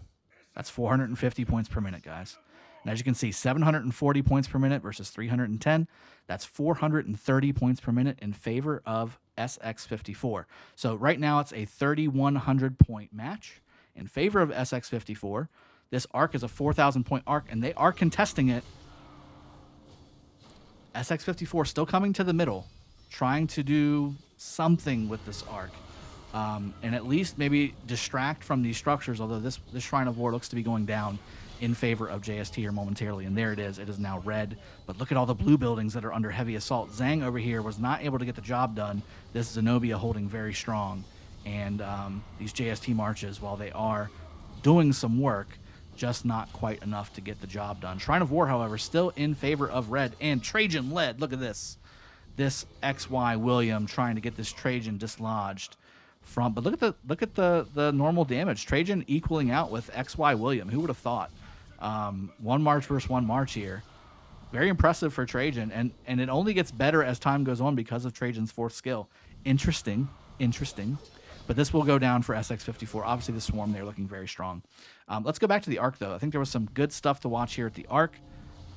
That's 450 points per minute, guys. And as you can see, 740 points per minute versus 310. That's 430 points per minute in favor of SX54. So right now it's a 3,100 point match in favor of SX54. This arc is a 4,000 point arc, and they are contesting it. SX54 still coming to the middle, trying to do something with this arc. And at least maybe distract from these structures, although this Shrine of War looks to be going down in favor of JST here momentarily. And there it is. It is now red. But look at all the blue buildings that are under heavy assault. Zhang over here was not able to get the job done. This Zenobia holding very strong. And these JST marches, while they are doing some work, just not quite enough to get the job done. Shrine of War, however, still in favor of red. And Trajan led. Look at this. This XY William trying to get this Trajan dislodged. But look at the normal damage. Trajan equaling out with XY William. Who would have thought? One March versus one March here. Very impressive for Trajan, and it only gets better as time goes on because of Trajan's fourth skill. Interesting. But this will go down for SX54. Obviously, the Swarm, they're looking very strong. Let's go back to the Arc, though. I think there was some good stuff to watch here at the Arc.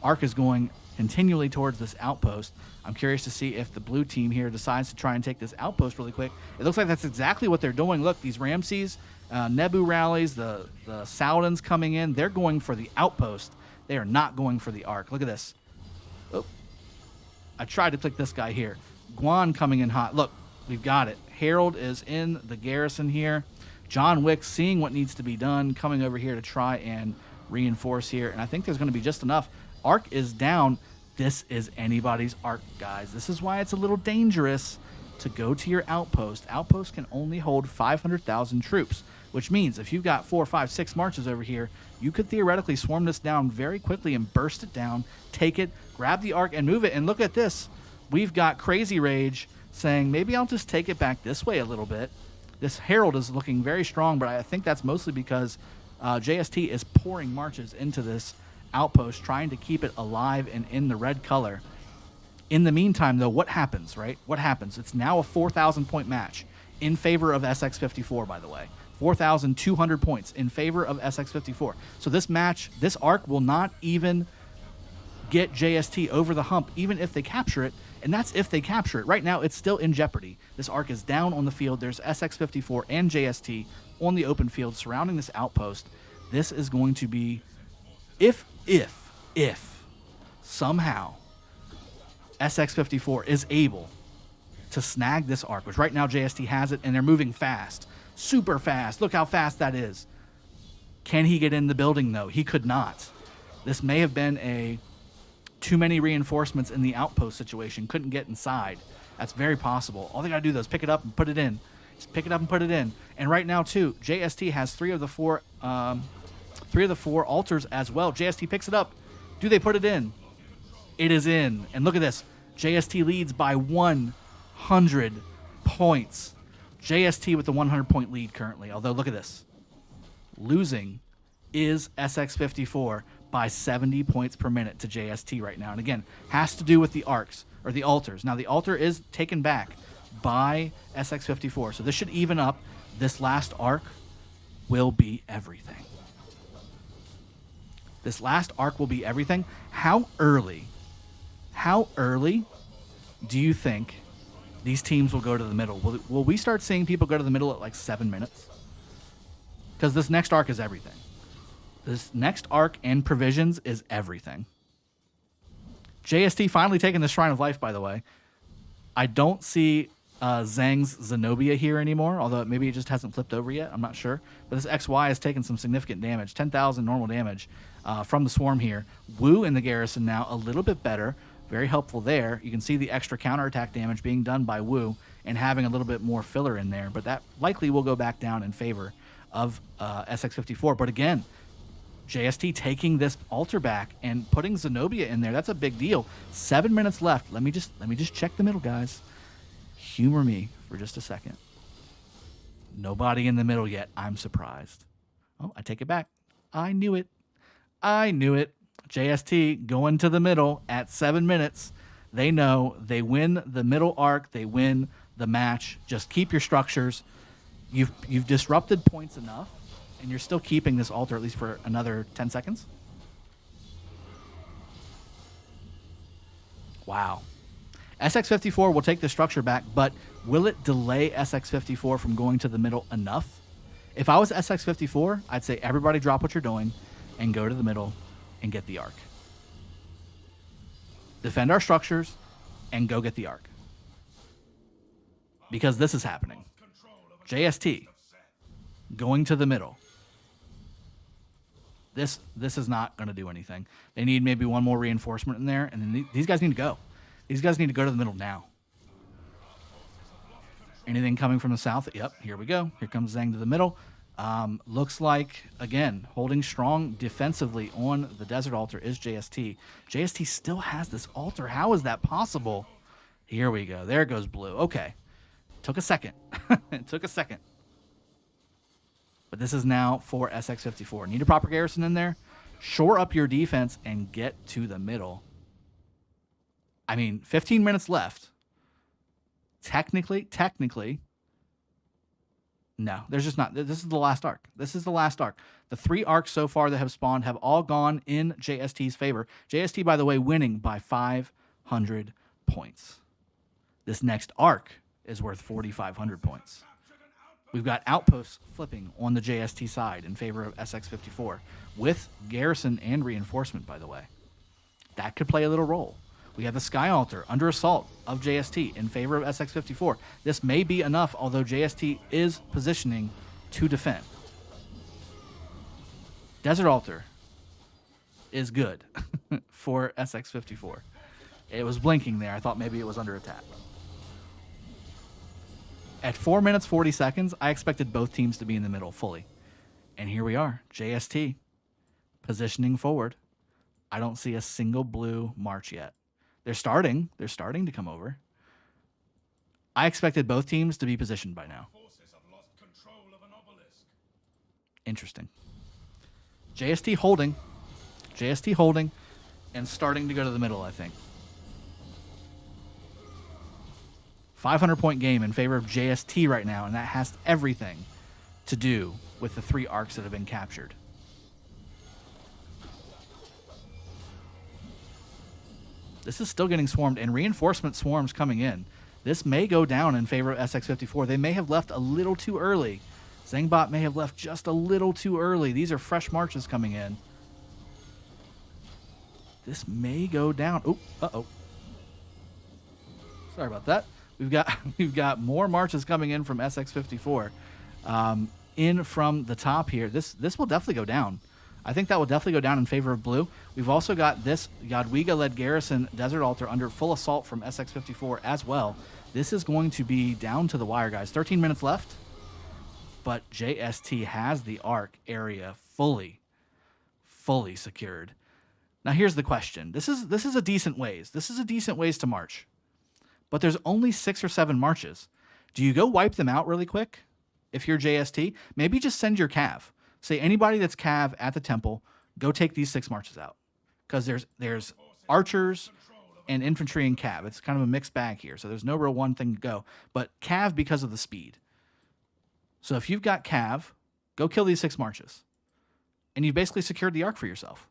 Arc is going continually towards this outpost. I'm curious to see if the blue team here decides to try and take this outpost really quick. It looks like that's exactly what they're doing. Look, these Ramses, Nebu rallies, the Saladins coming in, they're going for the outpost. They are not going for the Arc. Look at this. Oh, I tried to click this guy here. Guan coming in hot. Look, we've got it. Harold is in the garrison here. John Wick seeing what needs to be done, coming over here to try and reinforce here. And I think there's going to be just enough. Arc is down. This is anybody's Arc, guys. This is why it's a little dangerous to go to your outpost. Outpost can only hold 500,000 troops, which means if you've got 4, 5, 6 marches over here, you could theoretically swarm this down very quickly and burst it down, take it, grab the Arc, and move it. And look at this. We've got Crazy Rage saying, maybe I'll just take it back this way a little bit. This Herald is looking very strong, but I think that's mostly because JST is pouring marches into this outpost, trying to keep it alive and in the red color. In the meantime, though, what happens, right? What happens? It's now a 4,000-point match in favor of SX54, by the way. 4,200 points in favor of SX54. So this match, this Arc will not even get JST over the hump, even if they capture it, and that's if they capture it. Right now, it's still in jeopardy. This Arc is down on the field. There's SX54 and JST on the open field surrounding this outpost. This is going to be, if somehow SX54 is able to snag this Arc, which right now JST has it, and they're moving fast, super fast. Look how fast that is. Can he get in the building, though? He could not. This may have been a too many reinforcements in the outpost situation. Couldn't get inside. That's very possible. All they got to do, though, is pick it up and put it in. Just pick it up and put it in. And right now, too, JST has three of the four altars as well. JST picks it up. Do they put it in? It is in. And look at this. JST leads by 100 points. JST with the 100-point lead currently. Although, look at this. Losing is SX54 by 70 points per minute to JST right now. And again, has to do with the arcs, or the altars. Now, the altar is taken back by SX54. So this should even up. This last arc will be everything. This last arc will be everything. How early do you think these teams will go to the middle? Will we start seeing people go to the middle at like 7 minutes? Because this next arc is everything. This next arc and provisions is everything. JST finally taking the Shrine of Life, by the way. I don't see Zhang's Zenobia here anymore, although maybe it just hasn't flipped over yet. I'm not sure. But this XY has taken some significant damage, 10,000 normal damage from the Swarm here. Wu in the garrison now, a little bit better. Very helpful there. You can see the extra counterattack damage being done by Wu and having a little bit more filler in there. But that likely will go back down in favor of SX54. But again, JST taking this altar back and putting Zenobia in there. That's a big deal. 7 minutes left. Let me just check the middle, guys. Humor me for just a second. Nobody in the middle yet. I'm surprised. Oh, I take it back. I knew it. JST going to the middle at 7 minutes. They know they win the middle arc. They win the match. Just keep your structures. You've disrupted points enough, and you're still keeping this altar at least for another 10 seconds. Wow. SX54 will take the structure back, but will it delay SX54 from going to the middle enough? If I was SX54, I'd say everybody drop what you're doing and go to the middle and get the arc. Defend our structures and go get the arc. because this is happening. JST going to the middle. This is not going to do anything. They need maybe one more reinforcement in there, and then these guys need to go. These guys need to go to the middle now. Anything coming from the south? Yep, here we go. Here comes Zhang to the middle. Looks like, again, holding strong defensively on the Desert Altar is JST. JST still has this altar. How is that possible? Here we go. There goes blue. Okay. Took a second. It took a second. But this is now for SX54. Need a proper garrison in there. Shore up your defense and get to the middle. I mean, 15 minutes left. Technically, no, there's just not. This is the last arc. This is the last arc. The 3 arcs so far that have spawned have all gone in JST's favor. JST, by the way, winning by 500 points. This next arc is worth 4,500 points. We've got outposts flipping on the JST side in favor of SX54 with garrison and reinforcement, by the way. That could play a little role. We have the Sky Altar under assault of JST in favor of SX54. This may be enough, although JST is positioning to defend. Desert Altar is good for SX54. It was blinking there. I thought maybe it was under attack. At 4 minutes, 40 seconds, I expected both teams to be in the middle fully. And here we are, JST positioning forward. I don't see a single blue march yet. They're starting to come over. I expected both teams to be positioned by now. Interesting. JST holding, and starting to go to the middle, I think. 500-point game in favor of JST right now, and that has everything to do with the 3 arcs that have been captured. This is still getting swarmed, and reinforcement swarms coming in. This may go down in favor of SX54. They may have left a little too early. Zangbot may have left just a little too early. These are fresh marches coming in. This may go down. Oh, uh-oh. Sorry about that. We've got more marches coming in from SX54. In from the top here. This will definitely go down. I think that will definitely go down in favor of blue. We've also got this Jadwiga-led garrison Desert Altar under full assault from SX54 as well. This is going to be down to the wire, guys. 13 minutes left, but JST has the arc area fully secured. Now here's the question. This is a decent ways. This is a decent ways to march, but there's only 6 or 7 marches. Do you go wipe them out really quick? If you're JST, maybe just send your cav. Say anybody that's cav at the temple, go take these 6 marches out. Because there's archers and infantry and cav. It's kind of a mixed bag here, so there's no real one thing to go. But cav because of the speed. So if you've got cav, go kill these 6 marches. And you've basically secured the arc for yourself.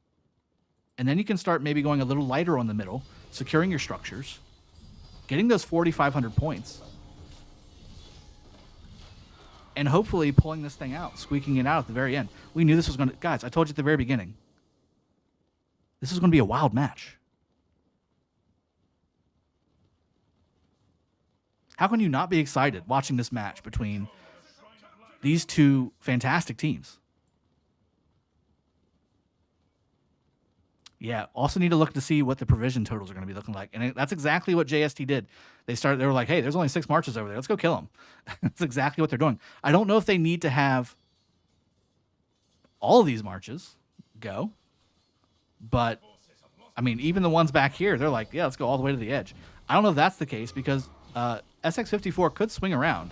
And then you can start maybe going a little lighter on the middle, securing your structures, getting those 4,500 points, and hopefully pulling this thing out, squeaking it out at the very end. We knew this was going to... Guys, I told you at the very beginning. This is going to be a wild match. How can you not be excited watching this match between these 2 fantastic teams? Yeah, also need to look to see what the provision totals are going to be looking like. And that's exactly what JST did. They were like, hey, there's only 6 marches over there. Let's go kill them. That's exactly what they're doing. I don't know if they need to have all of these marches go. But, I mean, even the ones back here, they're like, yeah, let's go all the way to the edge. I don't know if that's the case because SX54 could swing around.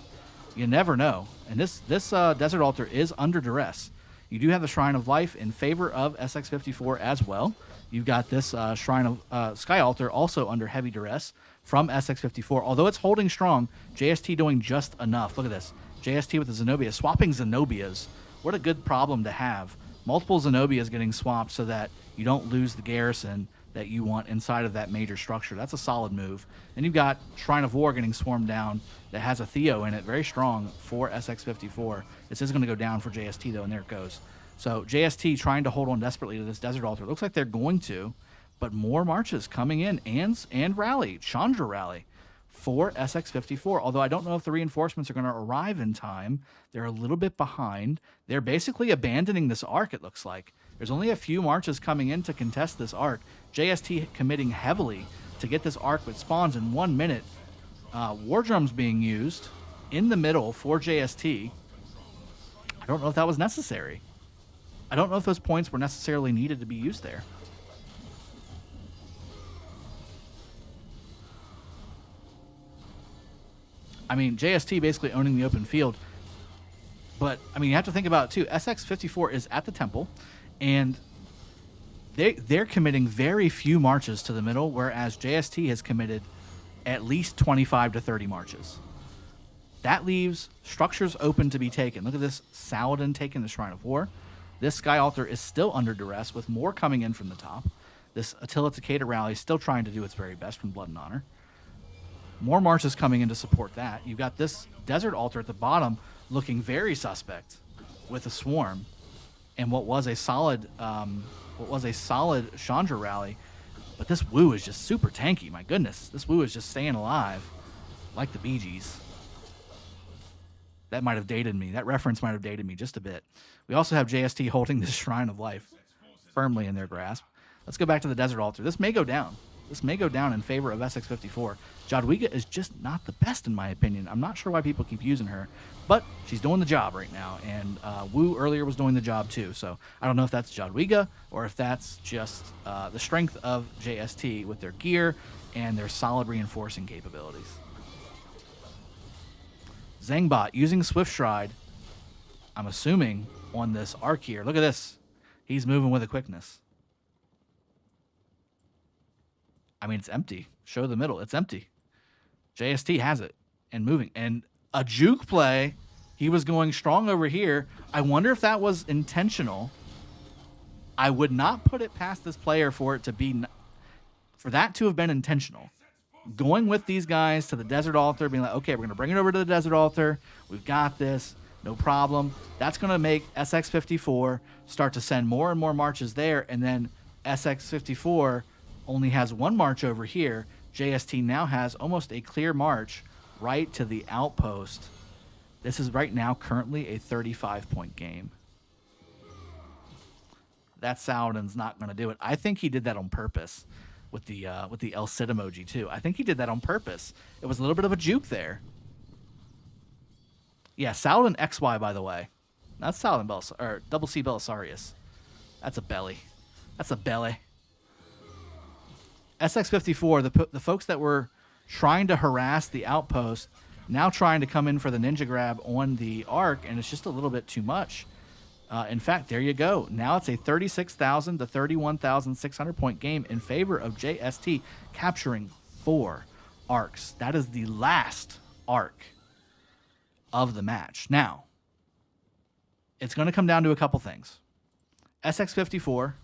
You never know. And this Desert Altar is under duress. You do have the Shrine of Life in favor of SX54 as well. You've got this Shrine of Sky Altar also under heavy duress from SX54. Although it's holding strong, JST doing just enough. Look at this. JST with the Zenobia, swapping Zenobias. What a good problem to have. Multiple Zenobias getting swapped so that you don't lose the garrison that you want inside of that major structure. That's a solid move. And you've got Shrine of War getting swarmed down that has a Theo in it, very strong for SX54. This is going to go down for JST, though, and there it goes. So JST trying to hold on desperately to this Desert Altar. Looks like they're going to, but more marches coming in and rally, Chandra rally for SX54. Although I don't know if the reinforcements are going to arrive in time. They're a little bit behind. They're basically abandoning this arc, it looks like. There's only a few marches coming in to contest this arc. JST committing heavily to get this arc with spawns in 1 minute. War drums being used in the middle for JST. I don't know if that was necessary. I don't know if those points were necessarily needed to be used there. I mean, JST basically owning the open field. But, I mean, you have to think about it, too. SX54 is at the temple, and they're committing very few marches to the middle, whereas JST has committed at least 25 to 30 marches. That leaves structures open to be taken. Look at this Saladin taking the Shrine of War. This Sky Altar is still under duress, with more coming in from the top. This Attila Takeda rally is still trying to do its very best from Blood and Honor. More marches coming in to support that. You've got this Desert Altar at the bottom looking very suspect with a swarm, and what was a solid Chandra rally. But this Wu is just super tanky. My goodness, this Wu is just staying alive like the Bee Gees. That might have dated me. That reference might have dated me just a bit. We also have JST holding this Shrine of Life firmly in their grasp. Let's go back to the Desert Altar. This may go down. This may go down in favor of SX54. Jadwiga is just not the best, in my opinion. I'm not sure why people keep using her, but she's doing the job right now. And Wu earlier was doing the job too. So I don't know if that's Jadwiga or if that's just the strength of JST with their gear and their solid reinforcing capabilities. Zangbot using Swift Stride, I'm assuming, on this arc here. Look at this. He's moving with a quickness. I mean, it's empty. Show the middle. It's empty. JST has it and moving. And a juke play. He was going strong over here. I wonder if that was intentional. I would not put it past this player for that to have been intentional. Going with these guys to the Desert Altar, being like, okay, we're going to bring it over to the Desert Altar. We've got this. No problem. That's going to make SX54 start to send more and more marches there. And then SX54 only has one march over here. JST now has almost a clear march right to the outpost. This is right now currently a 35-point game. That Saladin's not going to do it. I think he did that on purpose with the El Cid emoji too. I think he did that on purpose. It was a little bit of a juke there. Yeah, Saladin XY, by the way. That's Saladin or Double C Belisarius. That's a belly. That's a belly. SX54, the folks that were trying to harass the outpost, now trying to come in for the ninja grab on the arc, and it's just a little bit too much. In fact, there you go. Now it's a 36,000 to 31,600 point game in favor of JST, capturing 4 arcs. That is the last arc of the match. Now, it's going to come down to a couple things. SX54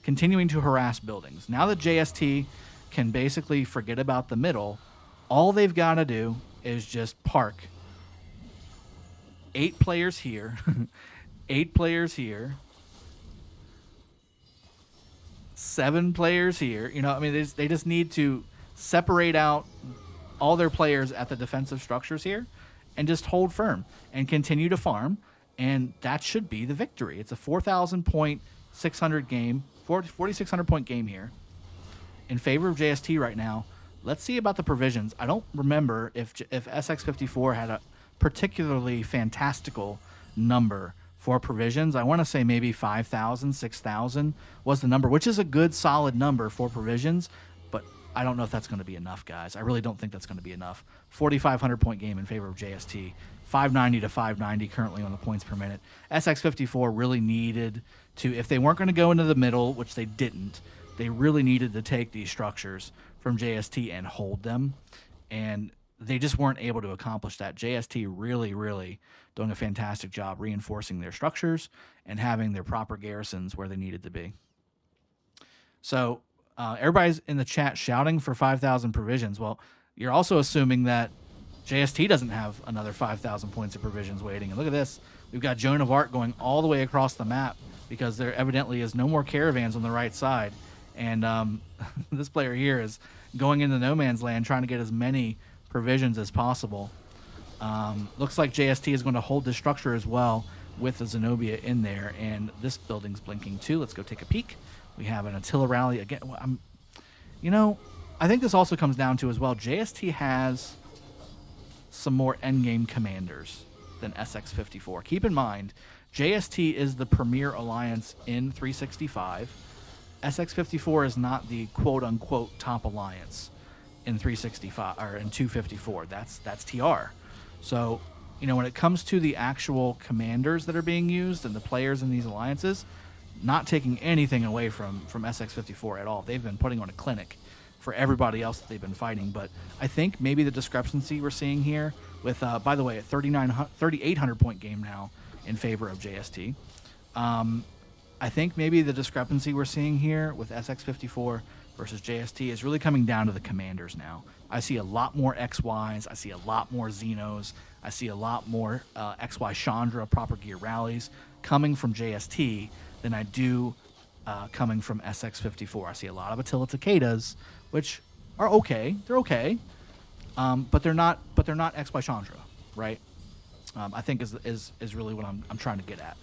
continuing to harass buildings. Now that JST can basically forget about the middle, all they've got to do is just park 8 players here, 8 players here, 7 players here. You know, I mean, they just need to separate out all their players at the defensive structures here and just hold firm and continue to farm, and that should be the victory. It's a 4,000 point 600 game, 4,600 point game here in favor of JST right now. Let's see about the provisions. I don't remember if SX54 had a particularly fantastical number for provisions. I want to say maybe 5,000, 6,000 was the number, which is a good solid number for provisions, but I don't know if that's going to be enough, guys. I really don't think that's going to be enough. 4,500 point game in favor of JST. 590 to 590 currently on the points per minute. SX54 really needed to, if they weren't going to go into the middle, which they didn't, they really needed to take these structures from JST and hold them. And they just weren't able to accomplish that. JST really, really doing a fantastic job reinforcing their structures and having their proper garrisons where they needed to be. So everybody's in the chat shouting for 5,000 provisions. Well, you're also assuming that JST doesn't have another 5,000 points of provisions waiting. And look at this. We've got Joan of Arc going all the way across the map because there evidently is no more caravans on the right side. And this player here is going into no man's land, trying to get as many provisions as possible. Looks like JST is going to hold this structure as well with the Zenobia in there, and this building's blinking too. Let's go take a peek. We have an Attila rally again. I think this also comes down to as well, JST has some more endgame commanders than SX54. Keep in mind, JST is the premier alliance in 365. SX54 is not the quote-unquote top alliance in 365 or in 254. That's TR. So, when it comes to the actual commanders that are being used and the players in these alliances, not taking anything away from SX54 at all. They've been putting on a clinic for everybody else that they've been fighting. But I think maybe the discrepancy we're seeing here with, by the way, a 3,800 point game now in favor of JST. I think maybe the discrepancy we're seeing here with SX54 versus JST is really coming down to the commanders now. I see a lot more XYs. I see a lot more Xenos. I see a lot more XY Chandra proper gear rallies coming from JST than I do coming from SX54. I see a lot of Attila Takedas, which are okay. They're okay, but they're not XY Chandra, right? I think is really what I'm trying to get at.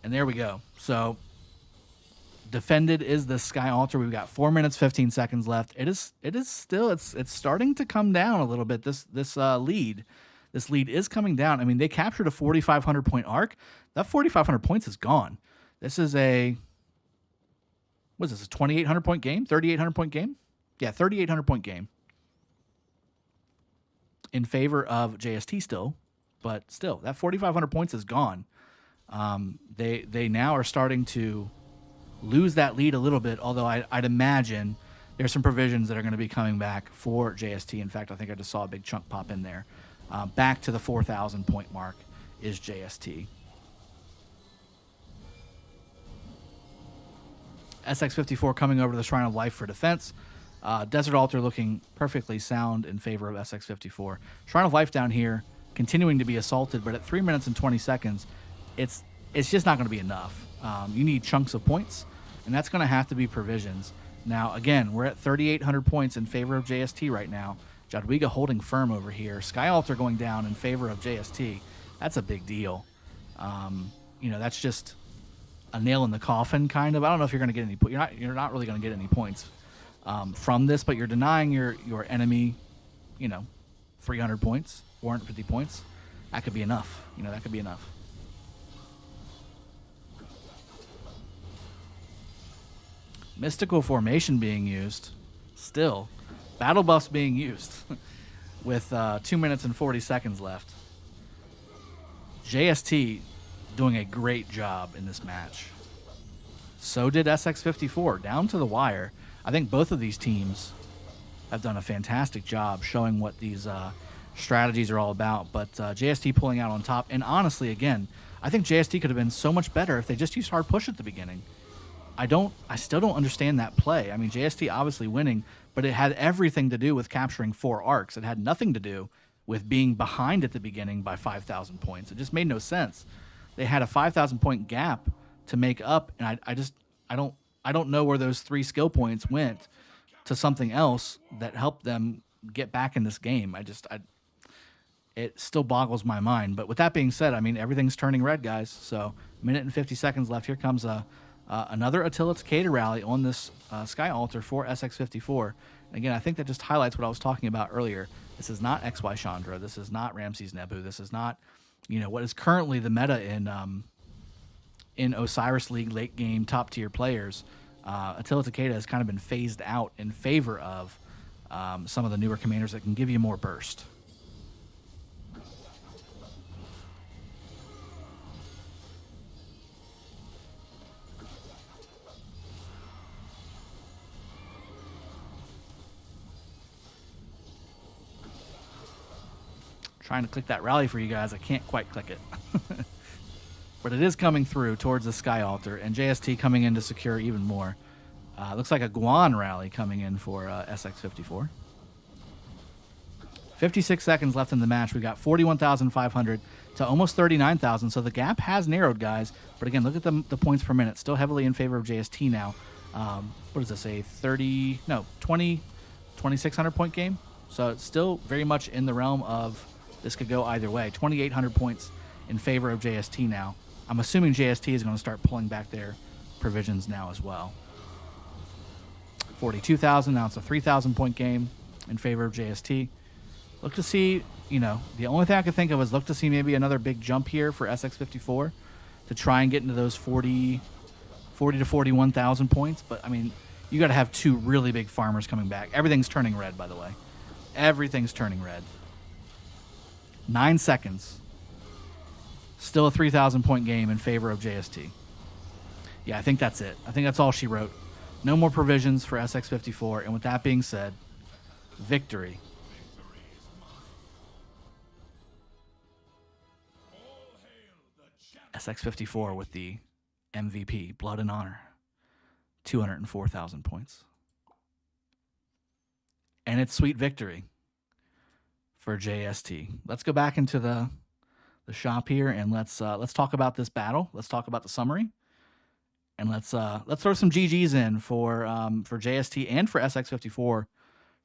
And there we go. So defended is the Sky Altar. We've got 4 minutes 15 seconds left. It is still it's starting to come down a little bit. This lead is coming down. I mean, they captured a 4,500 point arc. That 4,500 points is gone. This is a 2,800 point game, 3,800 point game. Yeah, 3,800 point game in favor of JST still, but still that 4,500 points is gone. They now are starting to lose that lead a little bit, although I'd imagine there's some provisions that are going to be coming back for JST. In fact, I think I just saw a big chunk pop in there. Back to the 4,000 point mark is JST. SX54 coming over to the Shrine of Life for defense. Desert Altar looking perfectly sound in favor of SX54. Shrine of Life down here continuing to be assaulted, but at 3 minutes and 20 seconds, it's just not going to be enough. You need chunks of points, and that's going to have to be provisions. Now, again, we're at 3,800 points in favor of JST right now. Jadwiga holding firm over here. Sky Altar going down in favor of JST. That's a big deal. That's just a nail in the coffin, kind of. I don't know if you're going to get any. You're not really going to get any points from this, but you're denying your enemy, 300 points, 450 points. That could be enough. That could be enough. Mystical formation being used, still. Battle buffs being used with 2 minutes and 40 seconds left. JST doing a great job in this match. So did SX54, down to the wire. I think both of these teams have done a fantastic job showing what these strategies are all about. But JST pulling out on top. And honestly, again, I think JST could have been so much better if they just used hard push at the beginning. I still don't understand that play. I mean, JST obviously winning, but it had everything to do with capturing 4 arcs. It had nothing to do with being behind at the beginning by 5,000 points. It just made no sense. They had a 5,000 point gap to make up, and I don't know where those 3 skill points went to something else that helped them get back in this game. It still boggles my mind. But with that being said, I mean, everything's turning red, guys. So, minute and 50 seconds left. Here comes another Attila Takeda rally on this Sky Altar for SX54. And again, I think that just highlights what I was talking about earlier. This is not XY Chandra. This is not Ramses Nebu. This is not, what is currently the meta in Osiris League late game top tier players. Attila Takeda has kind of been phased out in favor of some of the newer commanders that can give you more burst. Trying to click that rally for you guys. I can't quite click it. But it is coming through towards the Sky Altar, and JST coming in to secure even more. Looks like a Guan rally coming in for SX54. 56 seconds left in the match. We got 41,500 to almost 39,000. So the gap has narrowed, guys. But again, look at the points per minute. Still heavily in favor of JST now. What does this say? 2,600 point game. So it's still very much in the realm of this could go either way. 2,800 points in favor of JST now. I'm assuming JST is going to start pulling back their provisions now as well. 42,000. Now it's a 3,000 point game in favor of JST. Look to see, the only thing I could think of is look to see maybe another big jump here for SX54 to try and get into those 40 to 41,000 points. But, I mean, you got to have two really big farmers coming back. Everything's turning red, by the way. Everything's turning red. 9 seconds. Still a 3,000 point game in favor of JST. Yeah, I think that's it. I think that's all she wrote. No more provisions for SX54. And with that being said, victory. SX54 with the MVP, Blood and Honor, 204,000 points. And it's sweet victory for JST. Let's go back into the shop here and let's talk about this battle. Let's talk about the summary. And let's throw some GGs in for JST and for SX54,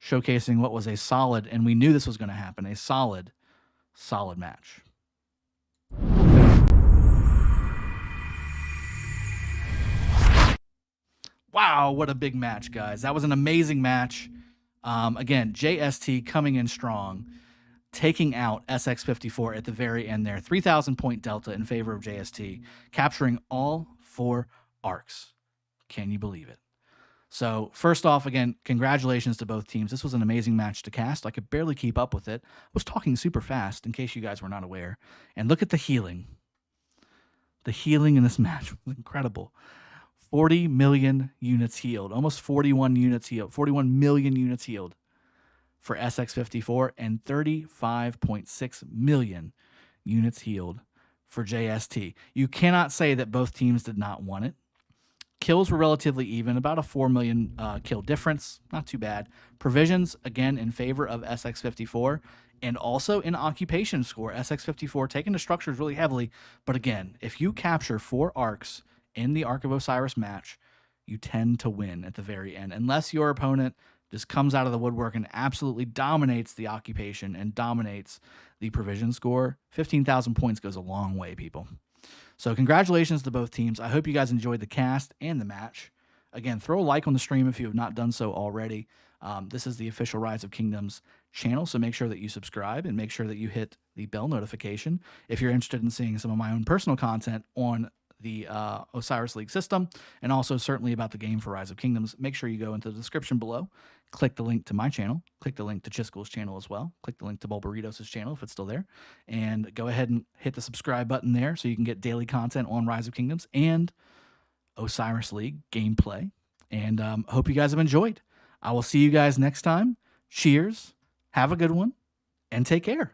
showcasing what was a solid, and we knew this was going to happen, a solid match. Wow, what a big match, guys. That was an amazing match. Again, JST coming in strong, taking out SX54 at the very end there. 3,000 point delta in favor of JST, capturing all 4 arcs. Can you believe it? So first off, again, congratulations to both teams. This was an amazing match to cast. I could barely keep up with it. I was talking super fast in case you guys were not aware. And look at the healing. The healing in this match was incredible. 40 million units healed, almost 41 units healed, 41 million units healed for SX54, and 35.6 million units healed for JST. You cannot say that both teams did not want it. Kills were relatively even, about a 4 million kill difference, not too bad. Provisions, again, in favor of SX54, and also in occupation score. SX54 taking the structures really heavily, but again, if you capture 4 arcs in the Ark of Osiris match, you tend to win at the very end, unless your opponent just comes out of the woodwork and absolutely dominates the occupation and dominates the provision score. 15,000 points goes a long way, people. So congratulations to both teams. I hope you guys enjoyed the cast and the match. Again, throw a like on the stream if you have not done so already. This is the official Rise of Kingdoms channel, so make sure that you subscribe and make sure that you hit the bell notification if you're interested in seeing some of my own personal content on the Osiris League system, and also certainly about the game for Rise of Kingdoms. Make sure you go into the description below, click the link to my channel, click the link to Chisco's channel as well, click the link to Bulbaritos' channel if it's still there, and go ahead and hit the subscribe button there so you can get daily content on Rise of Kingdoms and Osiris League gameplay. And hope you guys have enjoyed. I will see you guys next time. Cheers, have a good one, and take care.